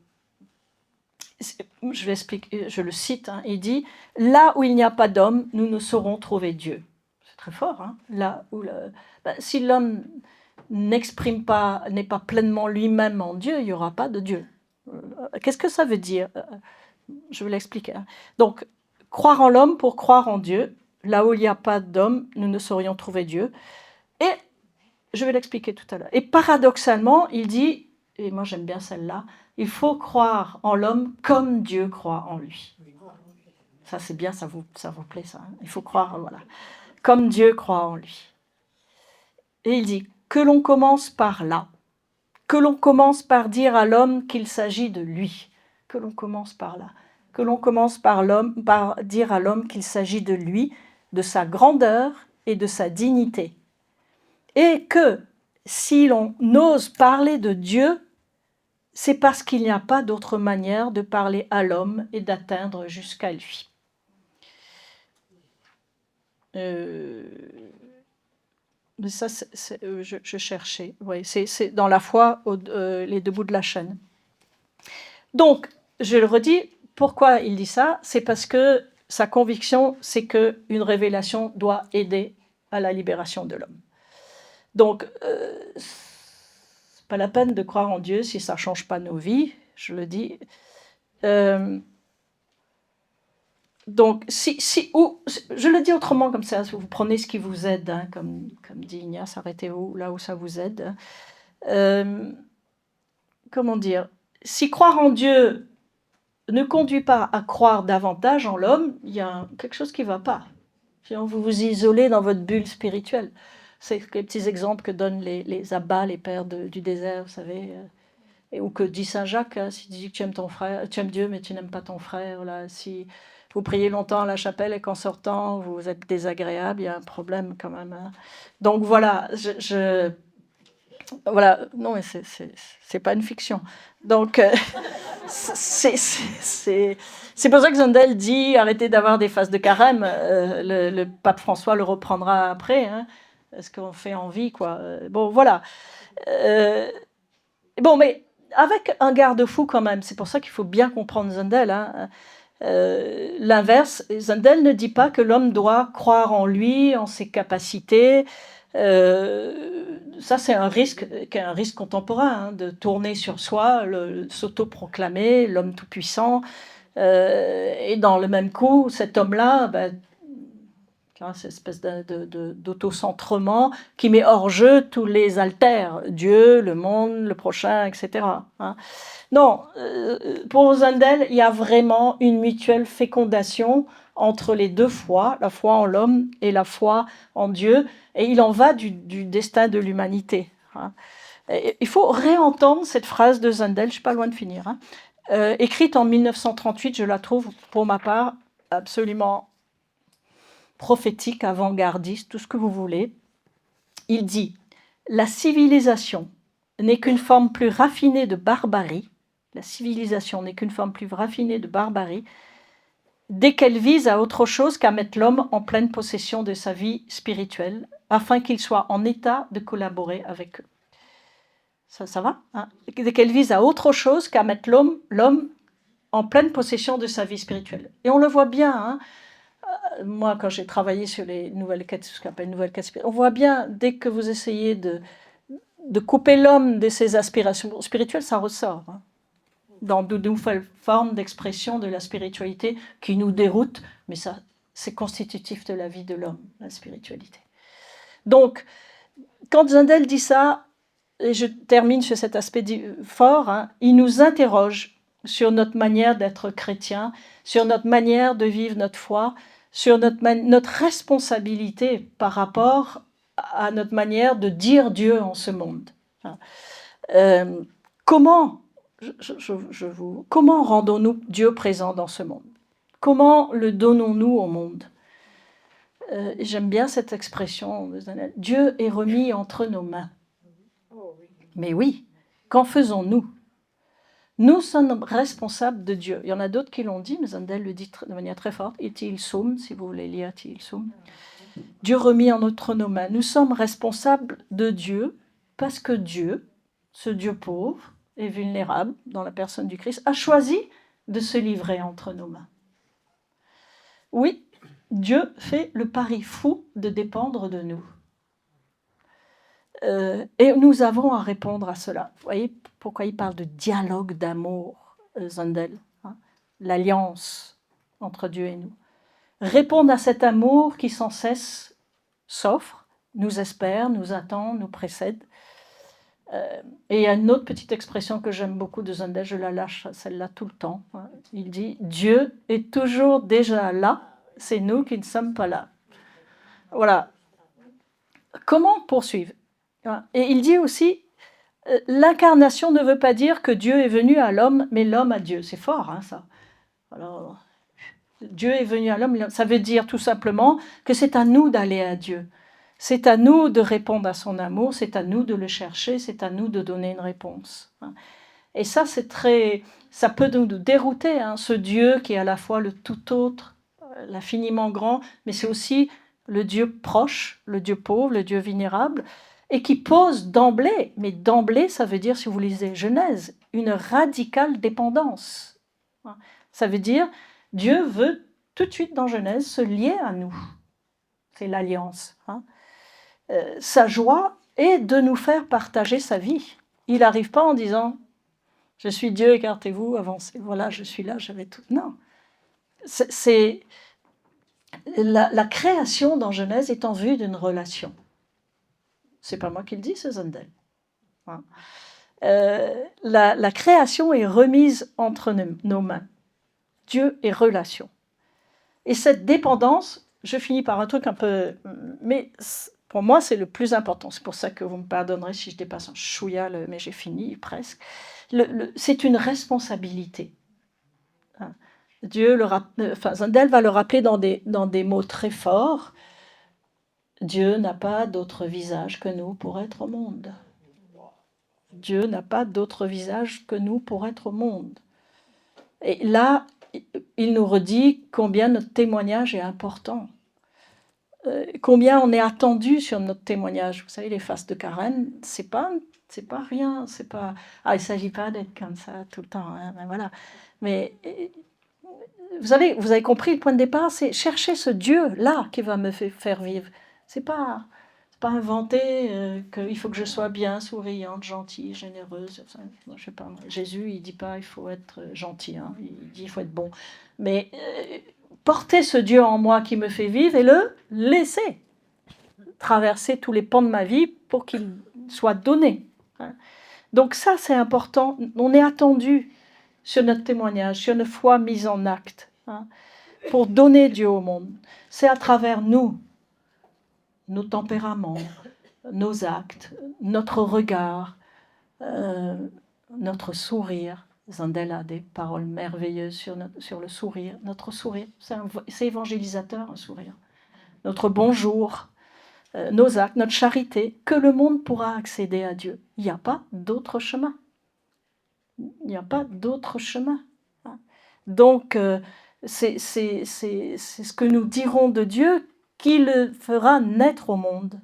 Je vais expliquer, je le cite, hein, il dit « Là où il n'y a pas d'homme, nous ne saurons trouver Dieu ». C'est très fort, hein, là où si l'homme n'exprime pas, n'est pas pleinement lui-même en Dieu, il n'y aura pas de Dieu. Qu'est-ce que ça veut dire? Je vais l'expliquer. Hein. Donc, croire en l'homme pour croire en Dieu, là où il n'y a pas d'homme, nous ne saurions trouver Dieu. Et je vais l'expliquer tout à l'heure. Et paradoxalement, il dit, et moi j'aime bien celle-là, il faut croire en l'homme comme Dieu croit en lui. Ça c'est bien, ça vous plaît ça. Hein. Il faut croire, voilà, comme Dieu croit en lui. Et il dit que l'on commence par là, que l'on commence par dire à l'homme qu'il s'agit de lui, que l'on commence par là, que l'on commence par dire à l'homme qu'il s'agit de lui, de sa grandeur et de sa dignité. Et que si l'on ose parler de Dieu, c'est parce qu'il n'y a pas d'autre manière de parler à l'homme et d'atteindre jusqu'à lui. Mais ça, je cherchais. Oui, c'est dans la foi, les deux bouts de la chaîne. Donc, je le redis, pourquoi il dit ça? C'est parce que sa conviction, c'est qu'une révélation doit aider à la libération de l'homme. Donc, c'est pas la peine de croire en Dieu si ça ne change pas nos vies, je le dis. Donc, je le dis autrement comme ça, vous prenez ce qui vous aide, hein, comme dit Ignace, arrêtez-vous là où ça vous aide. Comment dire? Si croire en Dieu ne conduit pas à croire davantage en l'homme, il y a quelque chose qui ne va pas. Sinon, vous vous isolez dans votre bulle spirituelle. C'est les petits exemples que donnent les abbats, les pères du désert, vous savez, ou que dit Saint Jacques, hein, si tu dis que tu aimes ton frère, tu aimes Dieu, mais tu n'aimes pas ton frère, voilà, si vous priez longtemps à la chapelle et qu'en sortant, vous êtes désagréable, il y a un problème quand même. Hein. Donc voilà, voilà, non, mais c'est pas une fiction. Donc, c'est pour ça que Zundel dit arrêtez d'avoir des phases de carême. Le pape François le reprendra après. Hein, ce qu'on fait envie, quoi. Bon, voilà. Bon, mais avec un garde-fou quand même. C'est pour ça qu'il faut bien comprendre Zundel. Hein. L'inverse, Zundel ne dit pas que l'homme doit croire en lui, en ses capacités. Ça, c'est un risque contemporain, hein, de tourner sur soi, s'auto-proclamer l'homme tout-puissant. Et dans le même coup, cet homme-là, cette espèce d'autocentrement qui met hors jeu tous les alters, Dieu, le monde, le prochain, etc. Hein. Non, pour Zundel, il y a vraiment une mutuelle fécondation entre les deux foi, la foi en l'homme et la foi en Dieu, et il en va du destin de l'humanité. Hein. Il faut réentendre cette phrase de Zundel, je ne suis pas loin de finir, hein, écrite en 1938, je la trouve pour ma part absolument prophétique, avant-gardiste, tout ce que vous voulez. Il dit « La civilisation n'est qu'une forme plus raffinée de barbarie. La civilisation n'est qu'une forme plus raffinée de barbarie dès qu'elle vise à autre chose qu'à mettre l'homme en pleine possession de sa vie spirituelle, afin qu'il soit en état de collaborer avec eux. » Ça va, hein? Dès qu'elle vise à autre chose qu'à mettre l'homme en pleine possession de sa vie spirituelle. Et on le voit bien, hein? Moi, quand j'ai travaillé sur les nouvelles quêtes, ce qu'on appelle nouvelles quêtes spirituelles, on voit bien, dès que vous essayez de couper l'homme de ses aspirations spirituelles, ça ressort. Hein, dans de nouvelles formes d'expression de la spiritualité qui nous déroutent, mais ça, c'est constitutif de la vie de l'homme, la spiritualité. Donc, quand Zundel dit ça, et je termine sur cet aspect fort, hein, il nous interroge sur notre manière d'être chrétien, sur notre manière de vivre notre foi, sur notre responsabilité par rapport à notre manière de dire Dieu en ce monde. Comment rendons-nous Dieu présent dans ce monde? Comment le donnons-nous au monde? J'aime bien cette expression. Dieu est remis entre nos mains. Mais oui, qu'en faisons-nous? Nous sommes responsables de Dieu. Il y en a d'autres qui l'ont dit, mais Zandel le dit de manière très forte. Itil sum, si vous voulez lire Itil sum. Dieu remis entre nos mains. Nous sommes responsables de Dieu parce que Dieu, ce Dieu pauvre et vulnérable dans la personne du Christ, a choisi de se livrer entre nos mains. Oui, Dieu fait le pari fou de dépendre de nous. Et nous avons à répondre à cela. Vous voyez pourquoi il parle de dialogue d'amour, Zandel, hein, l'alliance entre Dieu et nous. Répondre à cet amour qui sans cesse s'offre, nous espère, nous attend, nous précède. Et il y a une autre petite expression que j'aime beaucoup de Zandel, je la lâche celle-là tout le temps. Hein. Il dit « Dieu est toujours déjà là, c'est nous qui ne sommes pas là ». Voilà. Comment poursuivre? Et il dit aussi, l'incarnation ne veut pas dire que Dieu est venu à l'homme, mais l'homme à Dieu. C'est fort, hein, ça. Alors, Dieu est venu à l'homme, ça veut dire tout simplement que c'est à nous d'aller à Dieu. C'est à nous de répondre à son amour, c'est à nous de le chercher, c'est à nous de donner une réponse. Et ça, ça peut nous dérouter, hein, ce Dieu qui est à la fois le tout autre, l'infiniment grand, mais c'est aussi le Dieu proche, le Dieu pauvre, le Dieu vulnérable, et qui pose d'emblée, mais d'emblée, ça veut dire, si vous lisez Genèse, une radicale dépendance. Ça veut dire, Dieu veut tout de suite dans Genèse se lier à nous. C'est l'alliance. Hein. Sa joie est de nous faire partager sa vie. Il n'arrive pas en disant, je suis Dieu, écartez-vous, avancez, voilà, je suis là, j'avais tout. Non. C'est la création dans Genèse est en vue d'une relation. C'est pas moi qui le dis, c'est Zandel. Hein. La création est remise entre nos mains. Dieu est relation. Et cette dépendance, je finis par un truc un peu... Mais pour moi, c'est le plus important. C'est pour ça que vous me pardonnerez si je dépasse un chouïa, mais j'ai fini presque. C'est une responsabilité. Hein. Zandel va le rappeler dans des mots très forts. Dieu n'a pas d'autre visage que nous pour être au monde. Dieu n'a pas d'autre visage que nous pour être au monde. Et là, il nous redit combien notre témoignage est important. Combien on est attendu sur notre témoignage. Vous savez, les faces de carême, c'est pas rien. Il ne s'agit pas d'être comme ça tout le temps. Hein, ben voilà. Mais vous avez compris le point de départ, c'est chercher ce Dieu-là qui va me faire vivre. C'est pas inventé qu'il faut que je sois bien, souriante, gentille, généreuse. Je sais pas, Jésus, il dit pas il faut être gentil, hein, il dit il faut être bon. Mais porter ce Dieu en moi qui me fait vivre et le laisser traverser tous les pans de ma vie pour qu'il soit donné. Hein. Donc ça, c'est important. On est attendu sur notre témoignage, sur notre foi mise en acte, hein, pour donner Dieu au monde. C'est à travers nous, nos tempéraments, nos actes, notre regard, notre sourire. Zandel a des paroles merveilleuses sur le sourire. Notre sourire, c'est évangélisateur, un sourire. Notre bonjour, nos actes, notre charité, que le monde pourra accéder à Dieu. Il n'y a pas d'autre chemin. Il n'y a pas d'autre chemin. Donc, c'est ce que nous dirons de Dieu qui le fera naître au monde.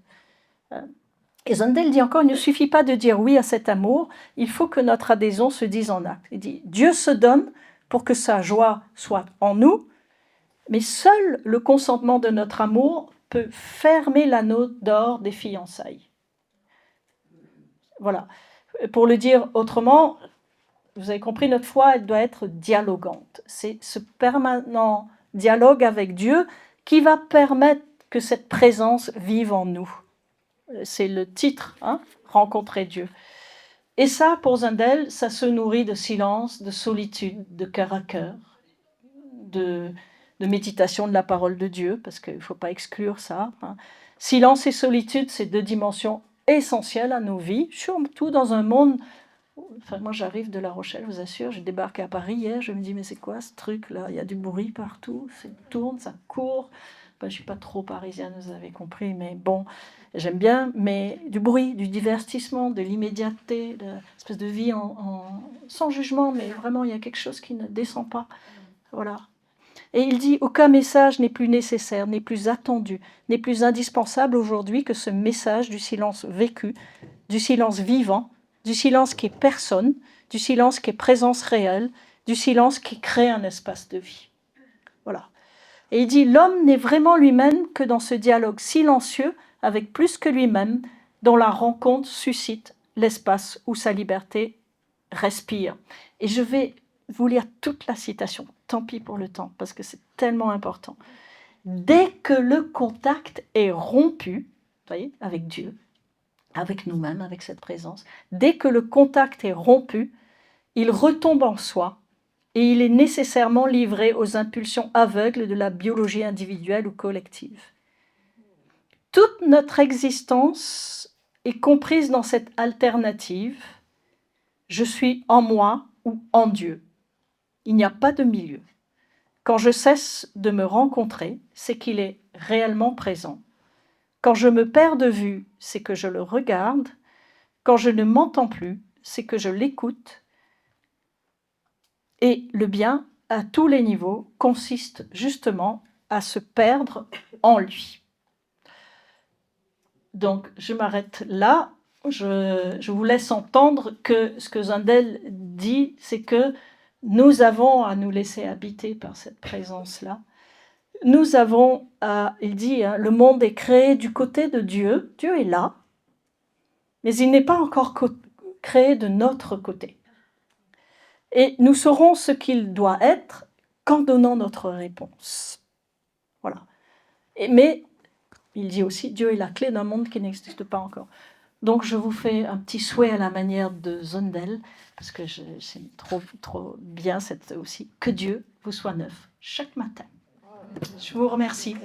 Et Zandel dit encore, il ne suffit pas de dire oui à cet amour, il faut que notre adhésion se dise en acte. Il dit, Dieu se donne pour que sa joie soit en nous, mais seul le consentement de notre amour peut fermer l'anneau d'or des fiançailles. Voilà. Pour le dire autrement, vous avez compris, notre foi, elle doit être dialogante. C'est ce permanent dialogue avec Dieu qui va permettre que cette présence vive en nous. C'est le titre, hein, Rencontrer Dieu. Et ça, pour Zandel, ça se nourrit de silence, de solitude, de cœur à cœur, de méditation de la parole de Dieu, parce qu'il ne faut pas exclure ça, hein, Silence et solitude, c'est deux dimensions essentielles à nos vies, surtout dans un monde... Enfin, moi, j'arrive de La Rochelle, je vous assure, j'ai débarqué à Paris hier, je me dis, mais c'est quoi ce truc-là? Il y a du bruit partout, ça tourne, ça court. Ben, je ne suis pas trop parisienne, vous avez compris, mais bon, j'aime bien, mais du bruit, du divertissement, de l'immédiateté, de l'espèce de vie sans jugement, mais vraiment, il y a quelque chose qui ne descend pas. Voilà. Et il dit, aucun message n'est plus nécessaire, n'est plus attendu, n'est plus indispensable aujourd'hui que ce message du silence vécu, du silence vivant, du silence qui est personne, du silence qui est présence réelle, du silence qui crée un espace de vie. Voilà. Et il dit, l'homme n'est vraiment lui-même que dans ce dialogue silencieux avec plus que lui-même, dont la rencontre suscite l'espace où sa liberté respire. Et je vais vous lire toute la citation, tant pis pour le temps, parce que c'est tellement important. Dès que le contact est rompu, vous voyez, avec Dieu, avec nous-mêmes, avec cette présence, dès que le contact est rompu, il retombe en soi et il est nécessairement livré aux impulsions aveugles de la biologie individuelle ou collective. Toute notre existence est comprise dans cette alternative « je suis en moi ou en Dieu ». Il n'y a pas de milieu. Quand je cesse de me rencontrer, c'est qu'il est réellement présent. Quand je me perds de vue, c'est que je le regarde. Quand je ne m'entends plus, c'est que je l'écoute. Et le bien, à tous les niveaux, consiste justement à se perdre en lui. Donc, je m'arrête là. Je vous laisse entendre que ce que Zundel dit, c'est que nous avons à nous laisser habiter par cette présence-là. Nous avons à, il dit, hein, le monde est créé du côté de Dieu. Dieu est là, mais il n'est pas encore créé de notre côté. Et nous saurons ce qu'il doit être qu'en donnant notre réponse. Voilà. Mais il dit aussi, Dieu est la clé d'un monde qui n'existe pas encore. Donc je vous fais un petit souhait à la manière de Zundel, parce que c'est trop bien aussi, que Dieu vous soit neuf chaque matin. Je vous remercie.